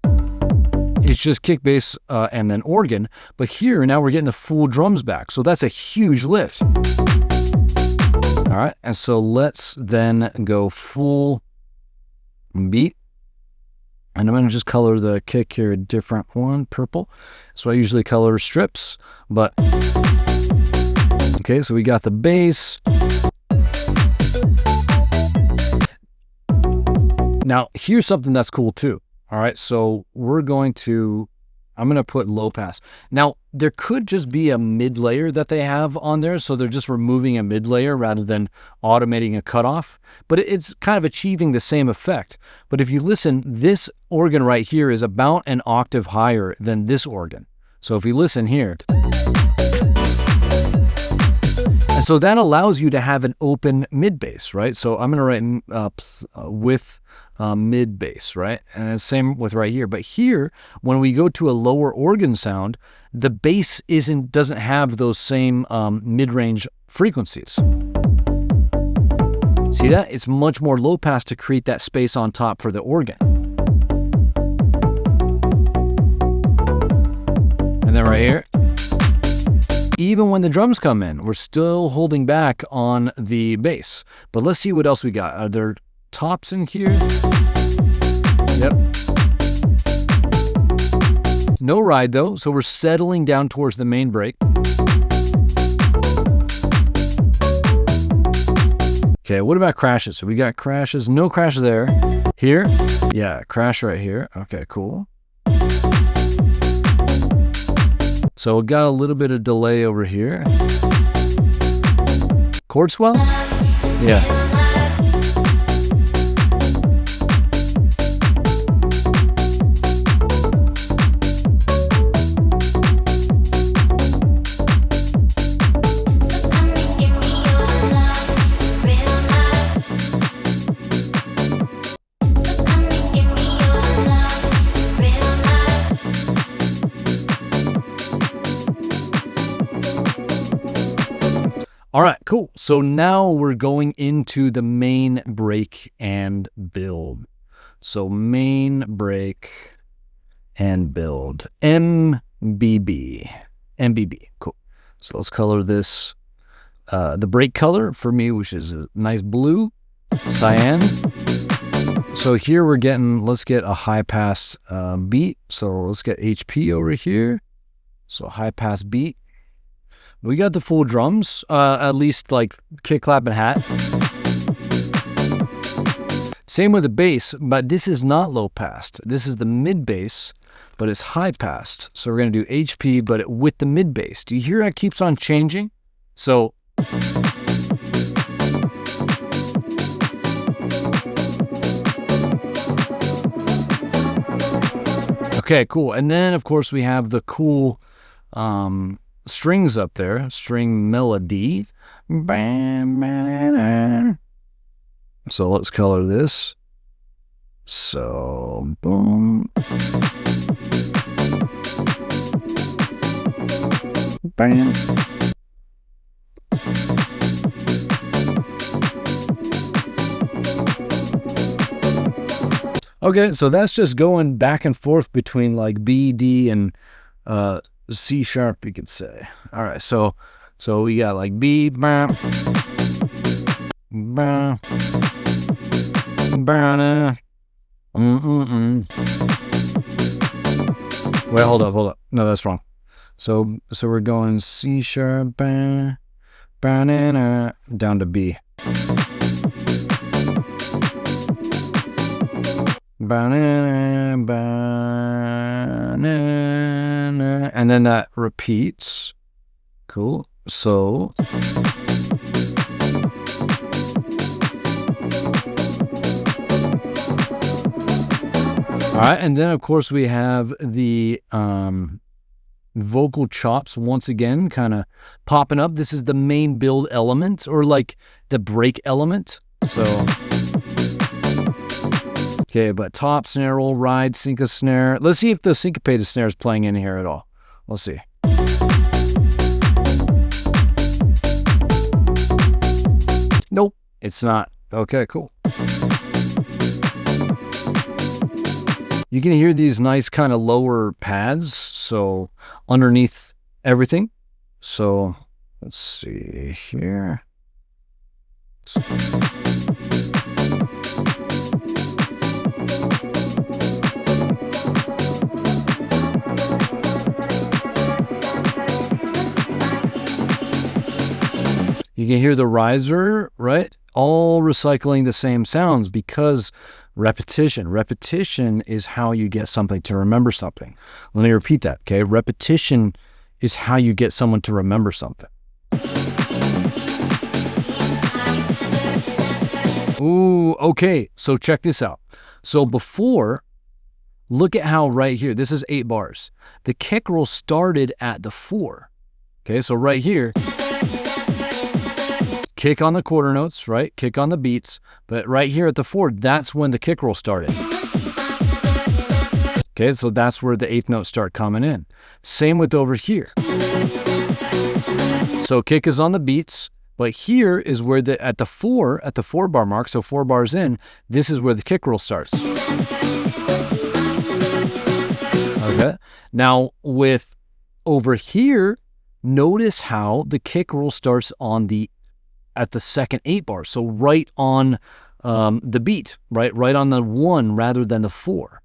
it's just kick, bass, and then organ. But here, now we're getting the full drums back. So that's a huge lift. All right, and so let's then go full beat. And I'm going to just color the kick here a different one, purple. So I usually color strips, but okay, so we got the bass. Now, here's something that's cool too. All right, so I'm going to put low pass. Now, there could just be a mid layer that they have on there, so they're just removing a mid layer rather than automating a cutoff. But it's kind of achieving the same effect. But if you listen, this organ right here is about an octave higher than this organ. So if you listen here, and so that allows you to have an open mid bass, right? So I'm going to write with mid bass, right? And same with right here. But here, when we go to a lower organ sound, the bass doesn't have those same mid-range frequencies. See that? It's much more low pass to create that space on top for the organ. And then right here, even when the drums come in, we're still holding back on the bass. But let's see what else we got. Are there tops in here? Yep. No ride though, so we're settling down towards the main break. Okay, what about crashes? So we got crashes, no crash there. Here? Yeah, crash right here. Okay, cool. So we got a little bit of delay over here. Chord swell? Yeah. All right, cool. So now we're going into the main break and build. So main break and build. MBB. Cool. So let's color this. The break color for me, which is a nice blue, cyan. So here let's get a high pass beat. So let's get HP over here. So high pass beat. We got the full drums, at least like kick, clap, and hat. Same with the bass, but this is not low passed. This is the mid bass, but it's high passed. So we're going to do HP, but with the mid bass. Do you hear how it keeps on changing? So okay, cool. And then of course we have the cool strings up there, string melody. So let's color this. So boom. Bam. Okay, so that's just going back and forth between like B, D, and C sharp, you could say. All right, so we got like B, bah, bah, bah, Wait, hold up. No, that's wrong. So we're going C sharp, bah, bah, down to B. Ba-na-na, ba. and then that repeats. Cool. So all right, and then of course we have the vocal chops once again kind of popping up. This is the main build element, or like the break element. So okay, but top, snare roll, ride, synca snare. Let's see if the syncopated snare is playing in here at all. We'll see. Nope, it's not. Okay, cool. You can hear these nice kind of lower pads, so underneath everything. So let's see here. You can hear the riser, right? All recycling the same sounds because repetition. Repetition is how you get something to remember something. Let me repeat that, okay? Repetition is how you get someone to remember something. Ooh, okay. So check this out. So before, look at how right here, this is 8 bars. The kick roll started at the 4. Okay, so right here, kick on the quarter notes, right? Kick on the beats. But right here at the 4, that's when the kick roll started. Okay, so that's where the 8th notes start coming in. Same with over here. So kick is on the beats, but here is where at the 4 bar mark, so 4 bars in, this is where the kick roll starts. Okay. Now with over here, notice how the kick roll starts on at the second 8 bar. So right on the beat, right on the 1 rather than the 4.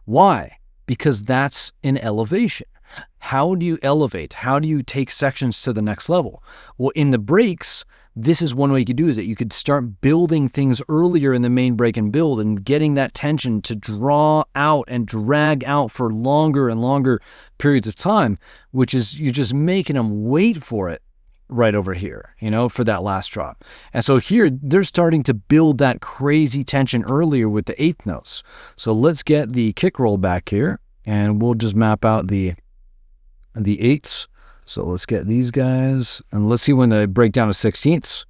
Why? Because that's an elevation. How do you elevate? How do you take sections to the next level? Well, in the breaks, this is one way you could do is that you could start building things earlier in the main break and build and getting that tension to draw out and drag out for longer and longer periods of time, which is you're just making them wait for it right over here, for that last drop. And so here, they're starting to build that crazy tension earlier with the 8th notes. So let's get the kick roll back here, and we'll just map out the 8ths. So let's get these guys, and let's see when they break down to 16ths.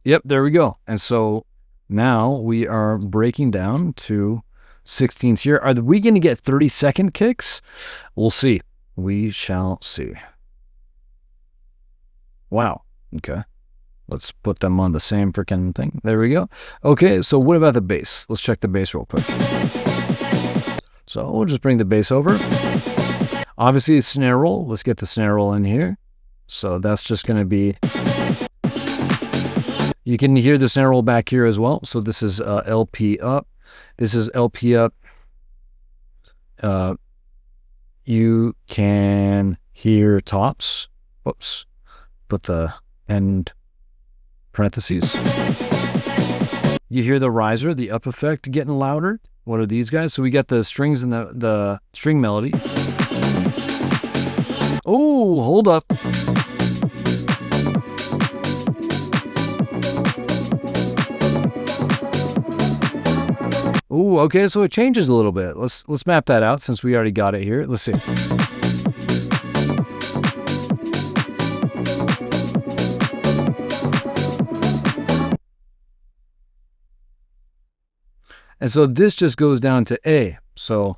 Yep, there we go. And so now we are breaking down to 16ths here. Are we going to get 30-second kicks? We'll see. We shall see. Wow. Okay. Let's put them on the same freaking thing. There we go. Okay, so what about the bass? Let's check the bass real quick. So we'll just bring the bass over. Obviously, snare roll. Let's get the snare roll in here. So that's just going to be... You can hear the snare roll back here as well. So this is LP up. This is LP up. You can hear tops. Whoops. Put the end parentheses. You hear the riser, the up effect getting louder. What are these guys? So we got the strings and the string melody. Oh, hold up. Oh, okay, so it changes a little bit. Let's map that out since we already got it here. Let's see. And so this just goes down to A. So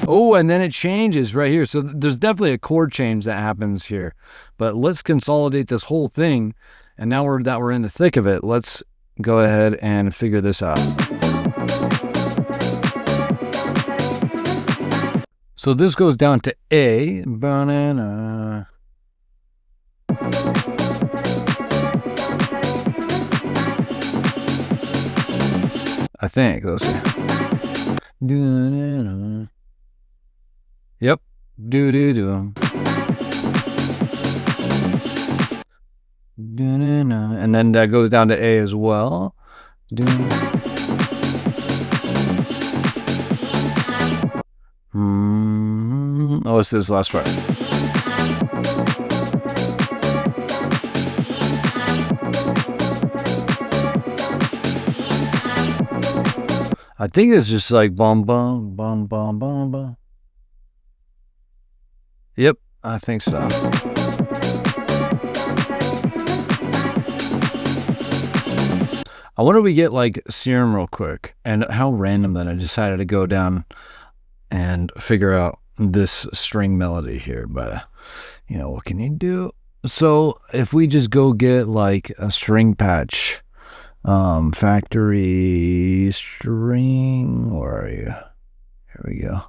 oh, and then it changes right here. So there's definitely a chord change that happens here. But let's consolidate this whole thing. And now that we're in the thick of it, let's go ahead and figure this out. So this goes down to A. Banana. I think. Let's see. Yep. Do do do. And then that goes down to A as well. Oh, it's this last part. I think it's just like bum bum bum bum bum bum. Yep, I think so. I wonder if we get like Serum real quick, and how random that I decided to go down and figure out this string melody here. But you know, what can you do? So if we just go get like a string patch, factory string, where are you? Here we go.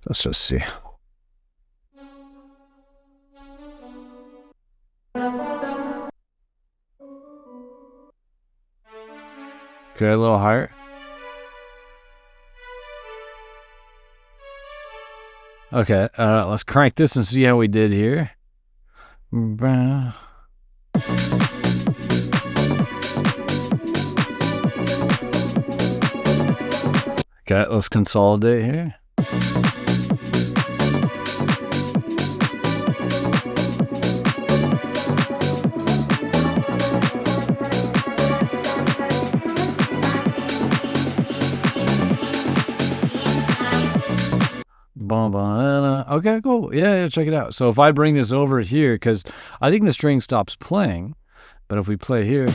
Let's just see. Okay, a little higher. Okay, let's crank this and see how we did here. Okay, let's consolidate here. Okay, cool. Yeah, check it out. So if I bring this over here, because I think the string stops playing, but if we play here,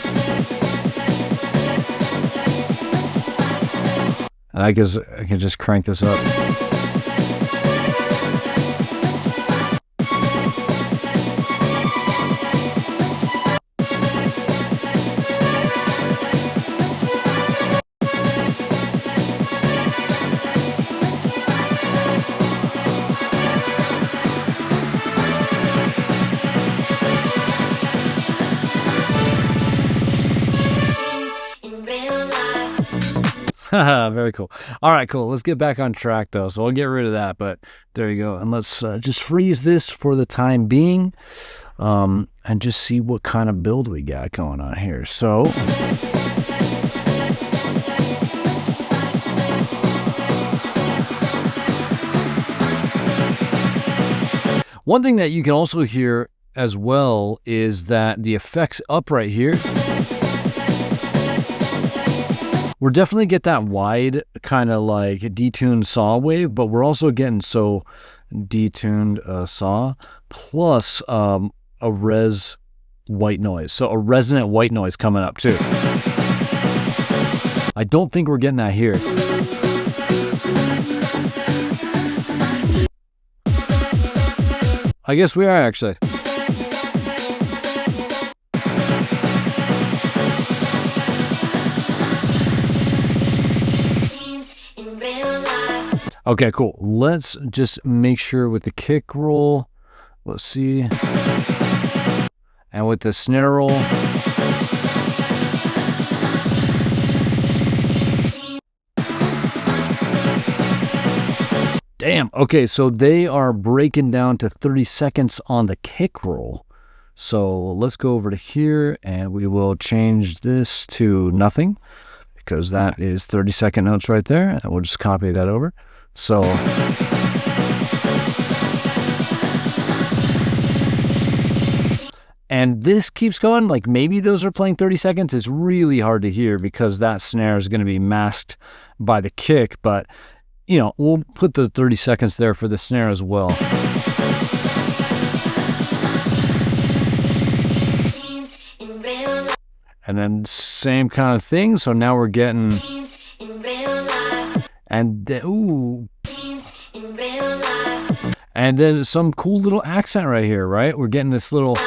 and I guess I can just crank this up. Very cool. All right, cool. Let's get back on track though. So I'll get rid of that, but there you go. And let's just freeze this for the time being, and just see what kind of build we got going on here. So one thing that you can also hear as well is that the effects up right here, we're definitely get that wide kind of like detuned saw wave, but we're also getting so detuned saw plus a res white noise. So a resonant white noise coming up too. I don't think we're getting that here. I guess we are actually. Okay, cool. Let's just make sure with the kick roll. Let's see. And with the snare roll. Damn. Okay, so they are breaking down to 30 seconds on the kick roll. So let's go over to here and we will change this to nothing because that is 30-second notes right there. And we'll just copy that over. So and this keeps going, like maybe those are playing 30 seconds. It's really hard to hear because that snare is going to be masked by the kick, but you know, we'll put the 30 seconds there for the snare as well. And then same kind of thing. So now we're getting and then, ooh. And then some cool little accent right here, right? We're getting this little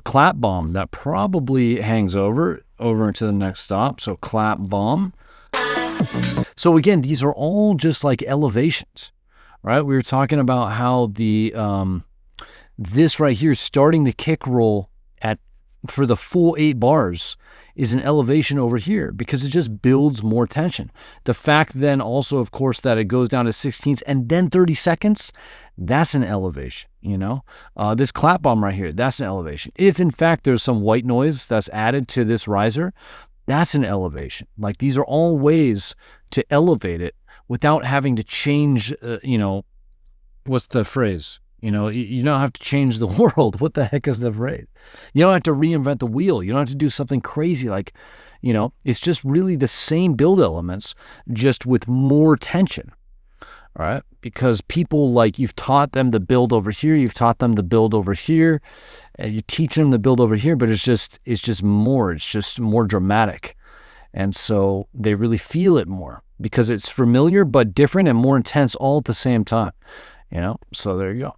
clap bomb that probably hangs over into the next stop. So clap bomb. So again, these are all just like elevations, right? We were talking about how the this right here is starting the kick roll at for the full 8 bars is an elevation over here because it just builds more tension. The fact then also, of course, that it goes down to 16ths and then 30 seconds, that's an elevation, you know? This clap bomb right here, that's an elevation. If in fact there's some white noise that's added to this riser, that's an elevation. Like, these are all ways to elevate it without having to change, you know, what's the phrase? You know, you don't have to change the world. What the heck is the phrase? You don't have to reinvent the wheel. You don't have to do something crazy like, you know, it's just really the same build elements, just with more tension. All right? Because people, like, you've taught them to build over here, you've taught them to build over here, and you teach them to build over here, but it's just more dramatic. And so they really feel it more because it's familiar but different and more intense all at the same time. You know, so there you go.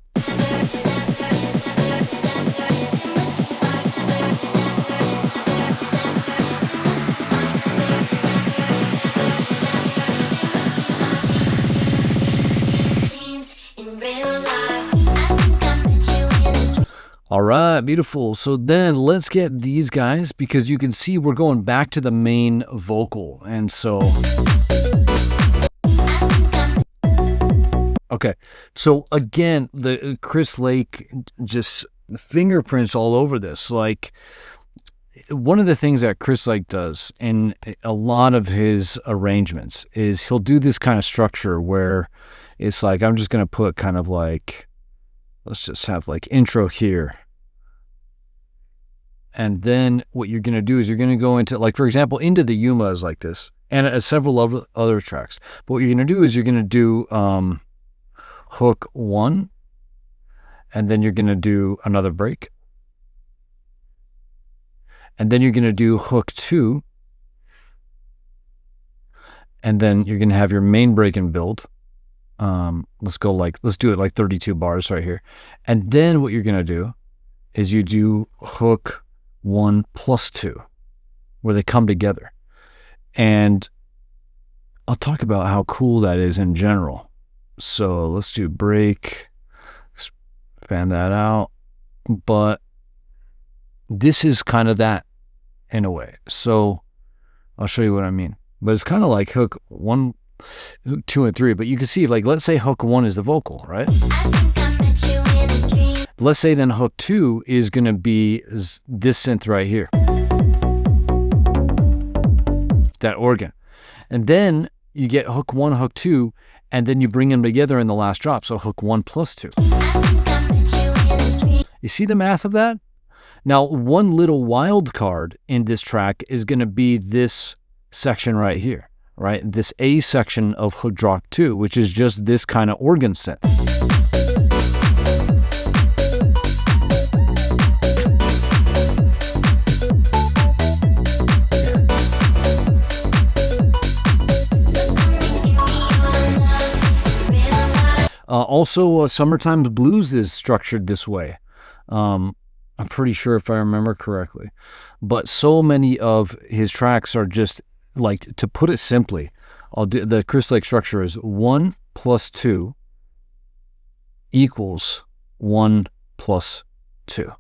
All right, beautiful. So then let's get these guys, because you can see we're going back to the main vocal. And so... Okay, so again, the Chris Lake just fingerprints all over this. Like, one of the things that Chris Lake does in a lot of his arrangements is he'll do this kind of structure where it's like, I'm just going to put kind of like, let's just have like intro here. And then what you're going to do is you're going to go into, like, for example, Into the Yuma is like this, and several other tracks. But what you're going to do is you're going to do... hook 1, and then you're going to do another break, and then you're going to do hook 2, and then you're going to have your main break and build. Let's do it like 32 bars right here. And then what you're going to do is you do hook 1 plus 2, where they come together. And I'll talk about how cool that is in general. So let's do break, expand that out. But this is kind of that in a way. So I'll show you what I mean. But it's kind of like hook 1, hook 2, and 3. But you can see, like, let's say hook 1 is the vocal, right? Let's say then hook 2 is going to be this synth right here. That organ. And then you get hook 1, hook 2, and then you bring them together in the last drop. So hook 1 plus 2. You see the math of that? Now, one little wild card in this track is going to be this section right here, right? This A section of hook drop 2, which is just this kind of organ synth. Also, Summertime Blues is structured this way. I'm pretty sure, if I remember correctly. But so many of his tracks are just, like, to put it simply, the Chris Lake structure is 1 plus 2 equals 1 plus 2.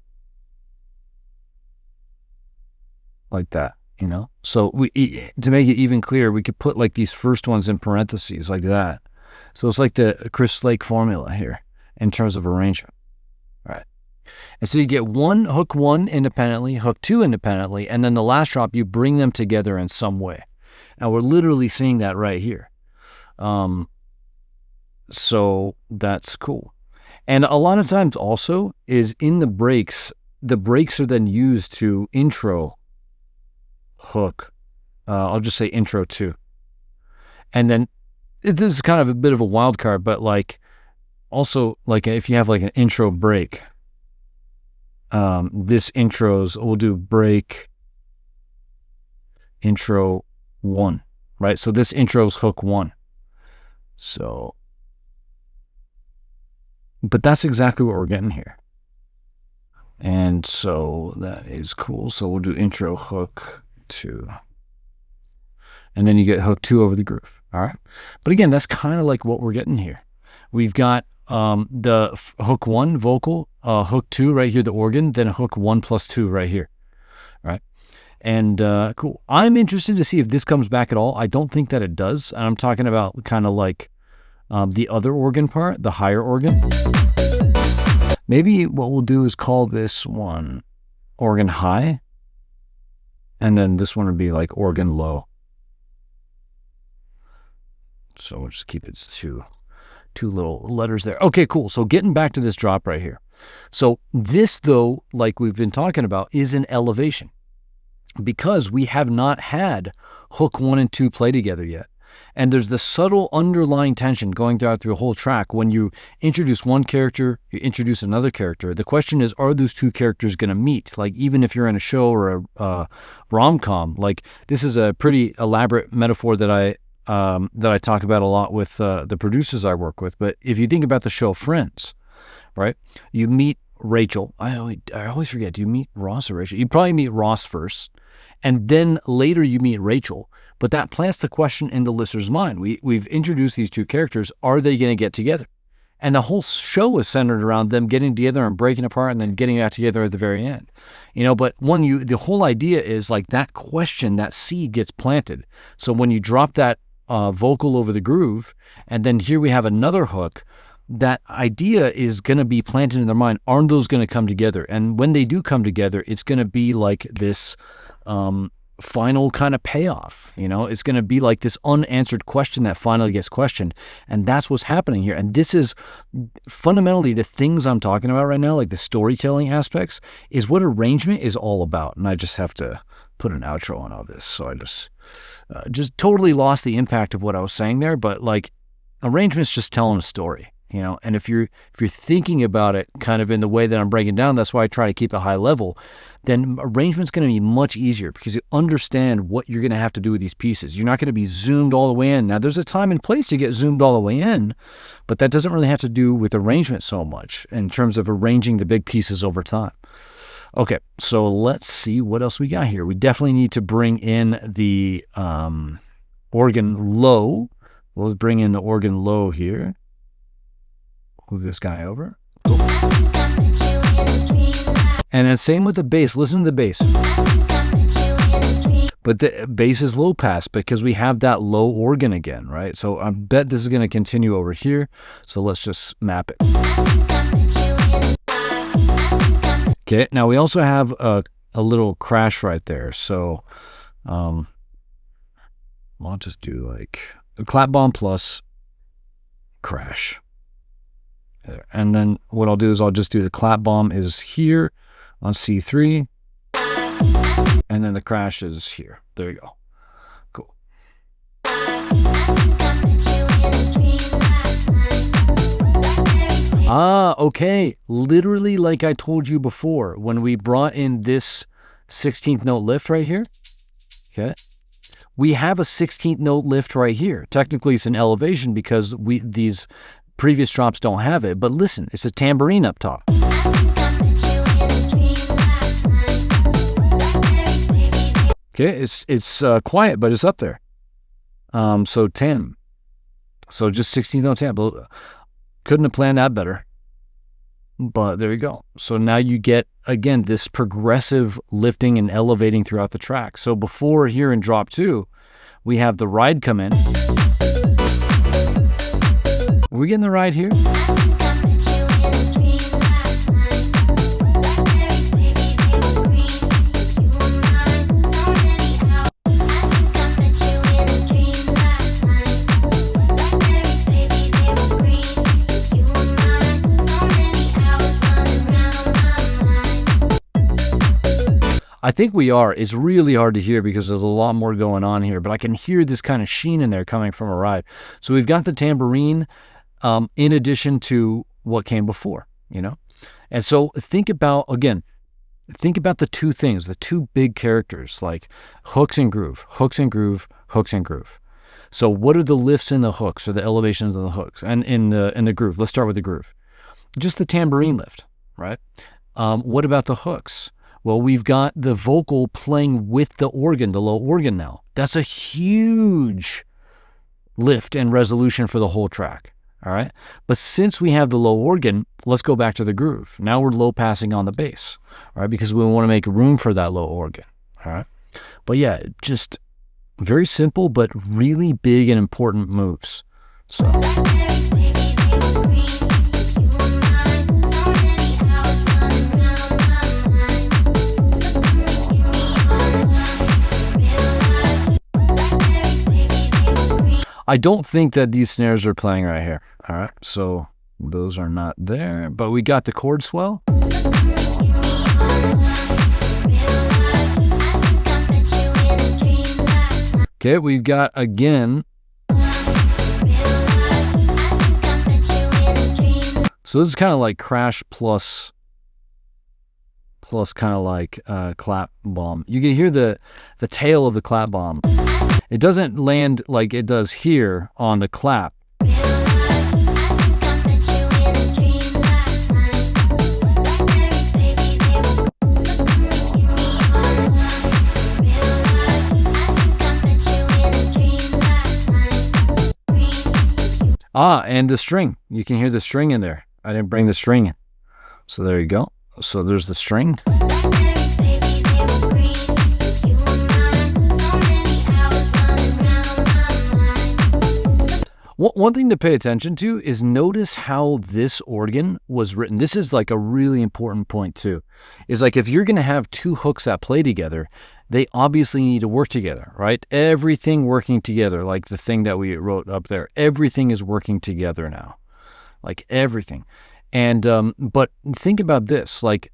Like that, you know? So to make it even clearer, we could put like these first ones in parentheses like that. So it's like the Chris Lake formula here in terms of arrangement. All right. And so you get hook 1 independently, hook 2 independently, and then the last drop, you bring them together in some way. And we're literally seeing that right here. So that's cool. And a lot of times also is in the breaks are then used to intro hook. I'll just say intro 2. And then this is kind of a bit of a wild card, but like also like if you have like an intro break, this intros, we'll do break intro 1, right? So this intro is hook 1. So, but that's exactly what we're getting here. And so that is cool. So we'll do intro hook 2. And then you get hook 2 over the groove. All right. But again, that's kind of like what we're getting here. We've got the hook 1 vocal, hook 2 right here, the organ, then hook 1 plus 2 right here. right? And cool. I'm interested to see if this comes back at all. I don't think that it does. And I'm talking about kind of like the other organ part, the higher organ. Maybe what we'll do is call this one organ high. And then this one would be like organ low. So we'll just keep it two little letters there. Okay, cool. So getting back to this drop right here. So this, though, like we've been talking about, is an elevation because we have not had hook 1 and 2 play together yet. And there's the subtle underlying tension going through the whole track. When you introduce one character, you introduce another character. The question is, are those two characters going to meet? Like, even if you're in a show or a rom-com, like this is a pretty elaborate metaphor that I talk about a lot with the producers I work with. But if you think about the show Friends, right? You meet Rachel. I always forget. Do you meet Ross or Rachel? You probably meet Ross first, and then later you meet Rachel. But that plants the question in the listener's mind. We've introduced these two characters. Are they going to get together? And the whole show is centered around them getting together and breaking apart and then getting back together at the very end. But the whole idea is like that question, that seed gets planted. So when you drop that vocal over the groove, and then here we have another hook, that idea is going to be planted in their mind. Aren't those going to come together? And when they do come together, it's going to be like this final kind of payoff. It's going to be like this unanswered question that finally gets questioned. And that's what's happening here. And this is fundamentally the things I'm talking about right now, like the storytelling aspects, is what arrangement is all about. And I just have to put an outro on all this. So I just totally lost the impact of what I was saying there. But like arrangement's just telling a story. And if you're thinking about it kind of in the way that I'm breaking down, that's why I try to keep it high level, then arrangement's going to be much easier because you understand what you're going to have to do with these pieces. You're not going to be zoomed all the way in. Now, there's a time and place to get zoomed all the way in, but that doesn't really have to do with arrangement so much in terms of arranging the big pieces over time. Okay, so let's see what else we got here. We definitely need to bring in the organ low. We'll bring in the organ low here. Move this guy over. Cool. And then same with the bass. Listen to the bass. But the bass is low pass because we have that low organ again, right? So I bet this is going to continue over here. So let's just map it. Okay, now we also have a little crash right there. So I'll just do like a clap bomb plus crash. And then what I'll do is I'll just do the clap bomb is here on C3. And then the crash is here. There you go. Cool. Okay. Literally like I told you before, when we brought in this 16th note lift right here. Okay. We have a 16th note lift right here. Technically it's an elevation because these previous drops don't have it, but listen, it's a tambourine up top. Okay, it's quiet, but it's up there. So 10. So just 16th note tam. Couldn't have planned that better. But there you go. So now you get, again, this progressive lifting and elevating throughout the track. So before here in drop 2, we have the ride come in. Are we getting the ride here? I think we are. It's really hard to hear because there's a lot more going on here, but I can hear this kind of sheen in there coming from a ride. So we've got the tambourine in addition to what came before, And so think about the two things, the two big characters, like hooks and groove, hooks and groove, hooks and groove. So what are the lifts in the hooks or the elevations in the hooks and in the groove? Let's start with the groove. Just the tambourine lift, right? What about the hooks? Well, we've got the vocal playing with the organ, the low organ now. That's a huge lift and resolution for the whole track, all right? But since we have the low organ, let's go back to the groove. Now we're low passing on the bass, all right? Because we want to make room for that low organ, All right. But yeah, just very simple, but really big and important moves. So. Blackberries, baby, they were green. You were mine. So many hours running round my mind. So come and give me your love, real life. Blackberries, baby, they were green. I don't think that these snares are playing right here. All right, so those are not there, but we got the chord swell. So come and give me your love, real life. I think I met you in a dream last night. Okay, we've got again. So this is kind of like crash plus kind of like clap bomb. You can hear the tail of the clap bomb. It doesn't land like it does here on the clap. And the string. You can hear the string in there. I didn't bring the string in. So there you go. So there's the string. One thing to pay attention to is notice how this organ was written. This is like a really important point too. Is like if you're going to have two hooks that play together, they obviously need to work together, right? Everything working together, like the thing that we wrote up there. Everything is working together now, like everything. And but think about this, like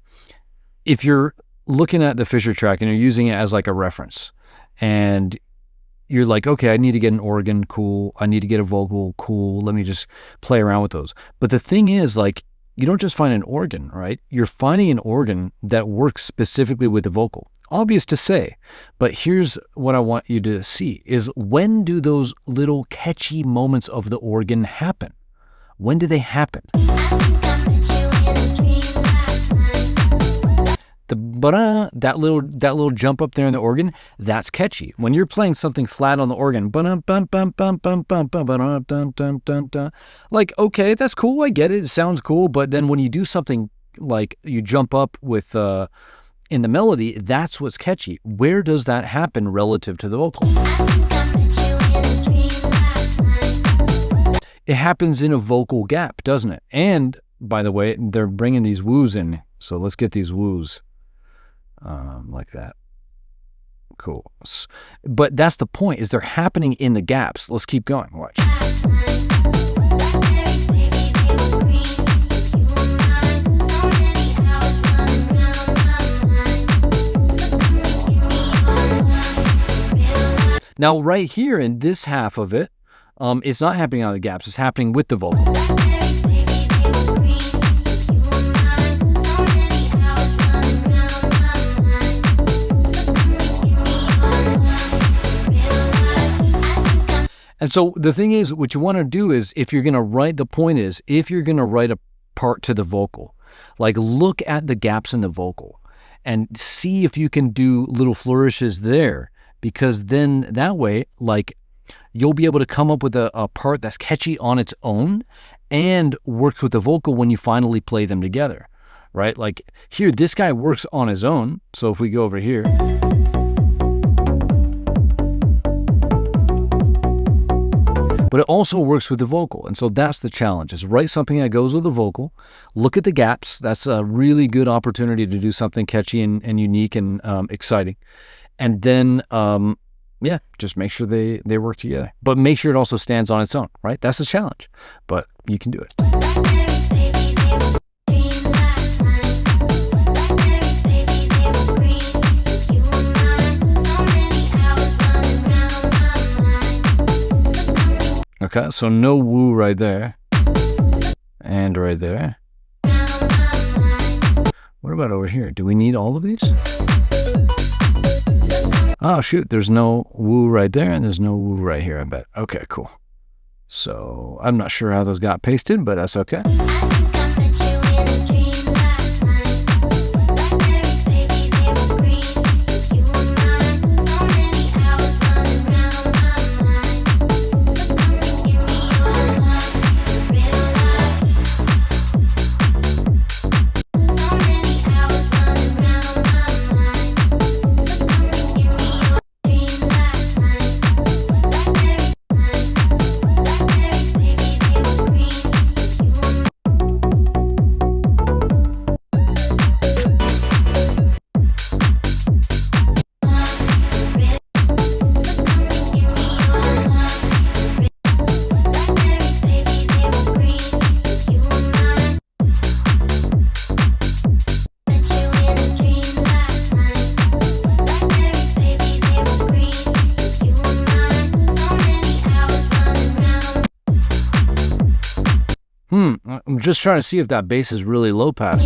if you're looking at the Fisher track and you're using it as like a reference, and you're like, okay, I need to get an organ, cool. I need to get a vocal, cool. Let me just play around with those. But the thing is, like, you don't just find an organ, right? You're finding an organ that works specifically with the vocal. Obvious to say, but here's what I want you to see is when do those little catchy moments of the organ happen? When do they happen? The ba-da, that little jump up there in the organ, that's catchy. When you're playing something flat on the organ, like, okay, that's cool, I get it, it sounds cool, but then when you do something like you jump up with in the melody, that's what's catchy. Where does that happen relative to the vocal? It happens in a vocal gap, doesn't it? And, by the way, they're bringing these woos in, so let's get these woos. Like that. Cool. But that's the point, is they're happening in the gaps. Let's keep going. Watch. Now, right here in this half of it, it's not happening on the gaps. It's happening with the vocal. And so the thing is, what you want to do is, if you're going to write, the point is, if you're going to write a part to the vocal, like look at the gaps in the vocal and see if you can do little flourishes there, because then that way, like, you'll be able to come up with a part that's catchy on its own and works with the vocal when you finally play them together, right? Like here, this guy works on his own. So if we go over here, but it also works with the vocal. And so that's the challenge, is write something that goes with the vocal, look at the gaps. That's a really good opportunity to do something catchy and unique and exciting. And then, yeah, just make sure they work together. But make sure it also stands on its own, right? That's the challenge, but you can do it. Okay, so no woo right there. And right there. What about over here? Do we need all of these? Oh, shoot, there's no woo right there, and there's no woo right here, I bet. Okay, cool. So, I'm not sure how those got pasted, but that's okay. I'm just trying to see if that bass is really low pass.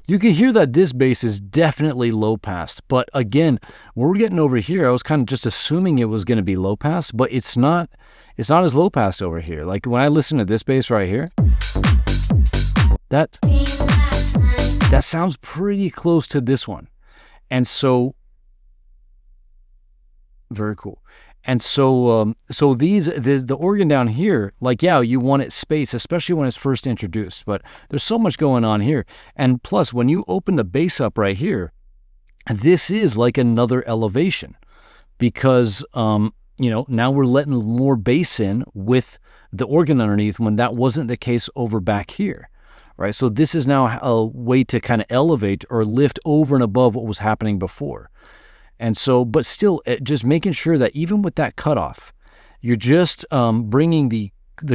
You can hear that this bass is definitely low pass, but again, when we're getting over here, I was kind of just assuming it was going to be low pass, but it's not as low pass over here. Like when I listen to this bass right here, that sounds pretty close to this one. And so, very cool. And so, the organ down here, like, yeah, you want it space, especially when it's first introduced, but there's so much going on here. And plus, when you open the bass up right here, this is like another elevation because, now we're letting more bass in with the organ underneath when that wasn't the case over back here, right? So this is now a way to kind of elevate or lift over and above what was happening before. And so, but still, just making sure that even with that cutoff, you're just bringing the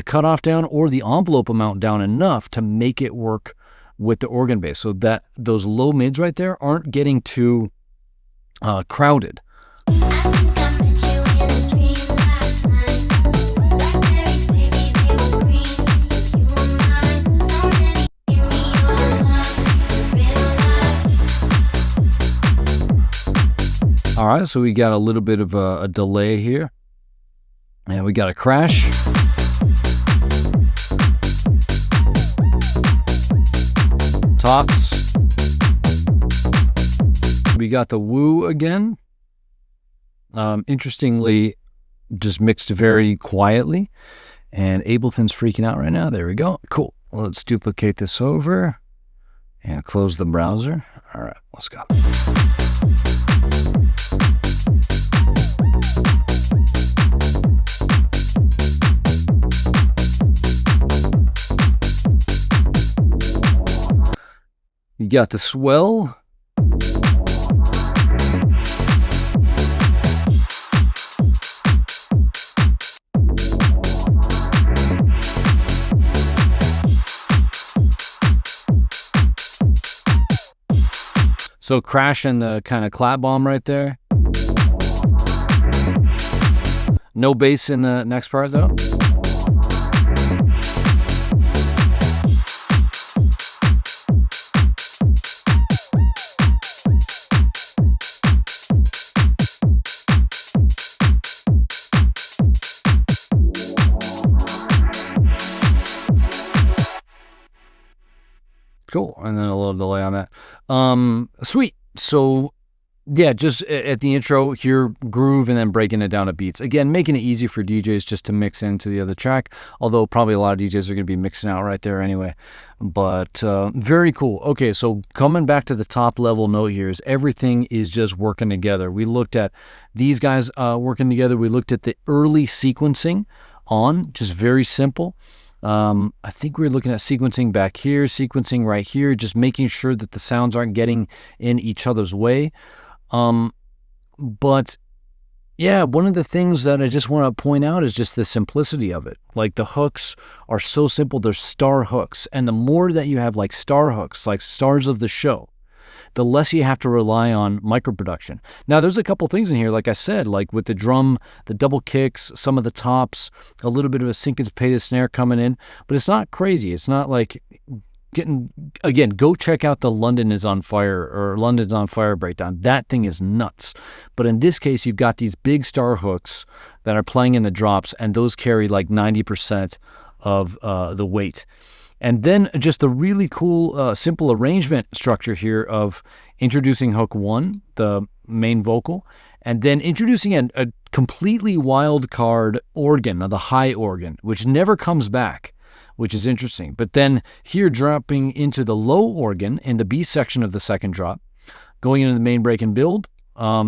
cutoff down or the envelope amount down enough to make it work with the organ bass, so that those low mids right there aren't getting too crowded. All right, so we got a little bit of a delay here, and we got a crash. Tops. We got the woo again. Interestingly, just mixed very quietly, and Ableton's freaking out right now. There we go. Cool. Let's duplicate this over and close the browser. All right, let's go. You got the swell. So crash and the kind of clap bomb right there. No bass in the next part though. Cool, and then a little delay on that. Sweet. So, yeah, just at the intro here, groove, and then breaking it down to beats. Again, making it easy for DJs just to mix into the other track, although probably a lot of DJs are going to be mixing out right there anyway. But very cool. Okay, so coming back to the top level note here is everything is just working together. We looked at these guys working together. We looked at the early sequencing on, just very simple. I think we're looking at sequencing back here, sequencing right here, just making sure that the sounds aren't getting in each other's way. But yeah, one of the things that I just want to point out is just the simplicity of it. Like the hooks are so simple. They're star hooks. And the more that you have like star hooks, like stars of the show, the less you have to rely on micro-production. Now, there's a couple things in here, like I said, like with the drum, the double kicks, some of the tops, a little bit of a syncopated snare coming in, but it's not crazy. It's not like again, go check out the London's on Fire breakdown. That thing is nuts. But in this case, you've got these big star hooks that are playing in the drops, and those carry like 90% of the weight. And then just the really cool, simple arrangement structure here of introducing hook one, the main vocal, and then introducing a completely wild card organ, the high organ, which never comes back, which is interesting. But then here dropping into the low organ in the B section of the second drop, going into the main break and build,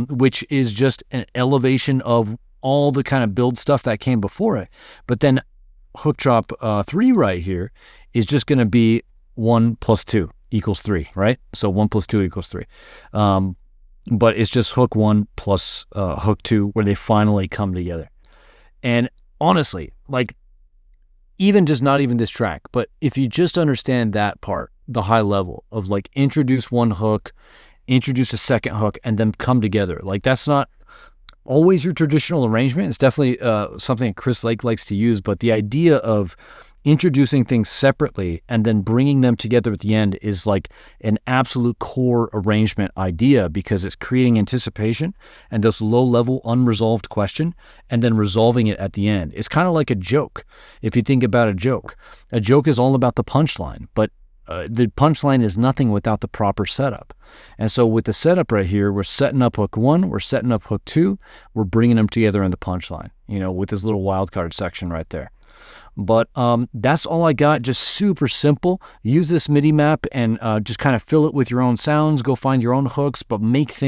which is just an elevation of all the kind of build stuff that came before it. But then hook drop 3 right here is just going to be 1 + 2 = 3, right? So 1 + 2 = 3. But it's just hook 1 plus hook 2 where they finally come together. And honestly, like even just not even this track, but if you just understand that part, the high level of like introduce one hook introduce a second hook, and then come together. Like, that's not always your traditional arrangement. It's definitely something that Chris Lake likes to use, but the idea of introducing things separately and then bringing them together at the end is like an absolute core arrangement idea, because it's creating anticipation and this low-level unresolved question and then resolving it at the end. It's kind of like a joke. If you think about a joke is all about the punchline, but the punchline is nothing without the proper setup. And so with the setup right here, we're setting up hook 1, we're setting up hook 2, we're bringing them together in the punchline, with this little wildcard section right there. But that's all I got. Just super simple. Use this MIDI map and just kind of fill it with your own sounds. Go find your own hooks, but make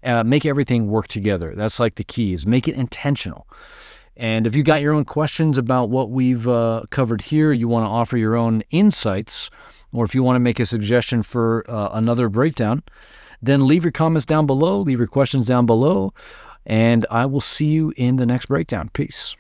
everything work together. That's like the key, is make it intentional. And if you got your own questions about what we've covered here, you want to offer your own insights, or if you want to make a suggestion for another breakdown, then leave your comments down below, leave your questions down below, and I will see you in the next breakdown. Peace.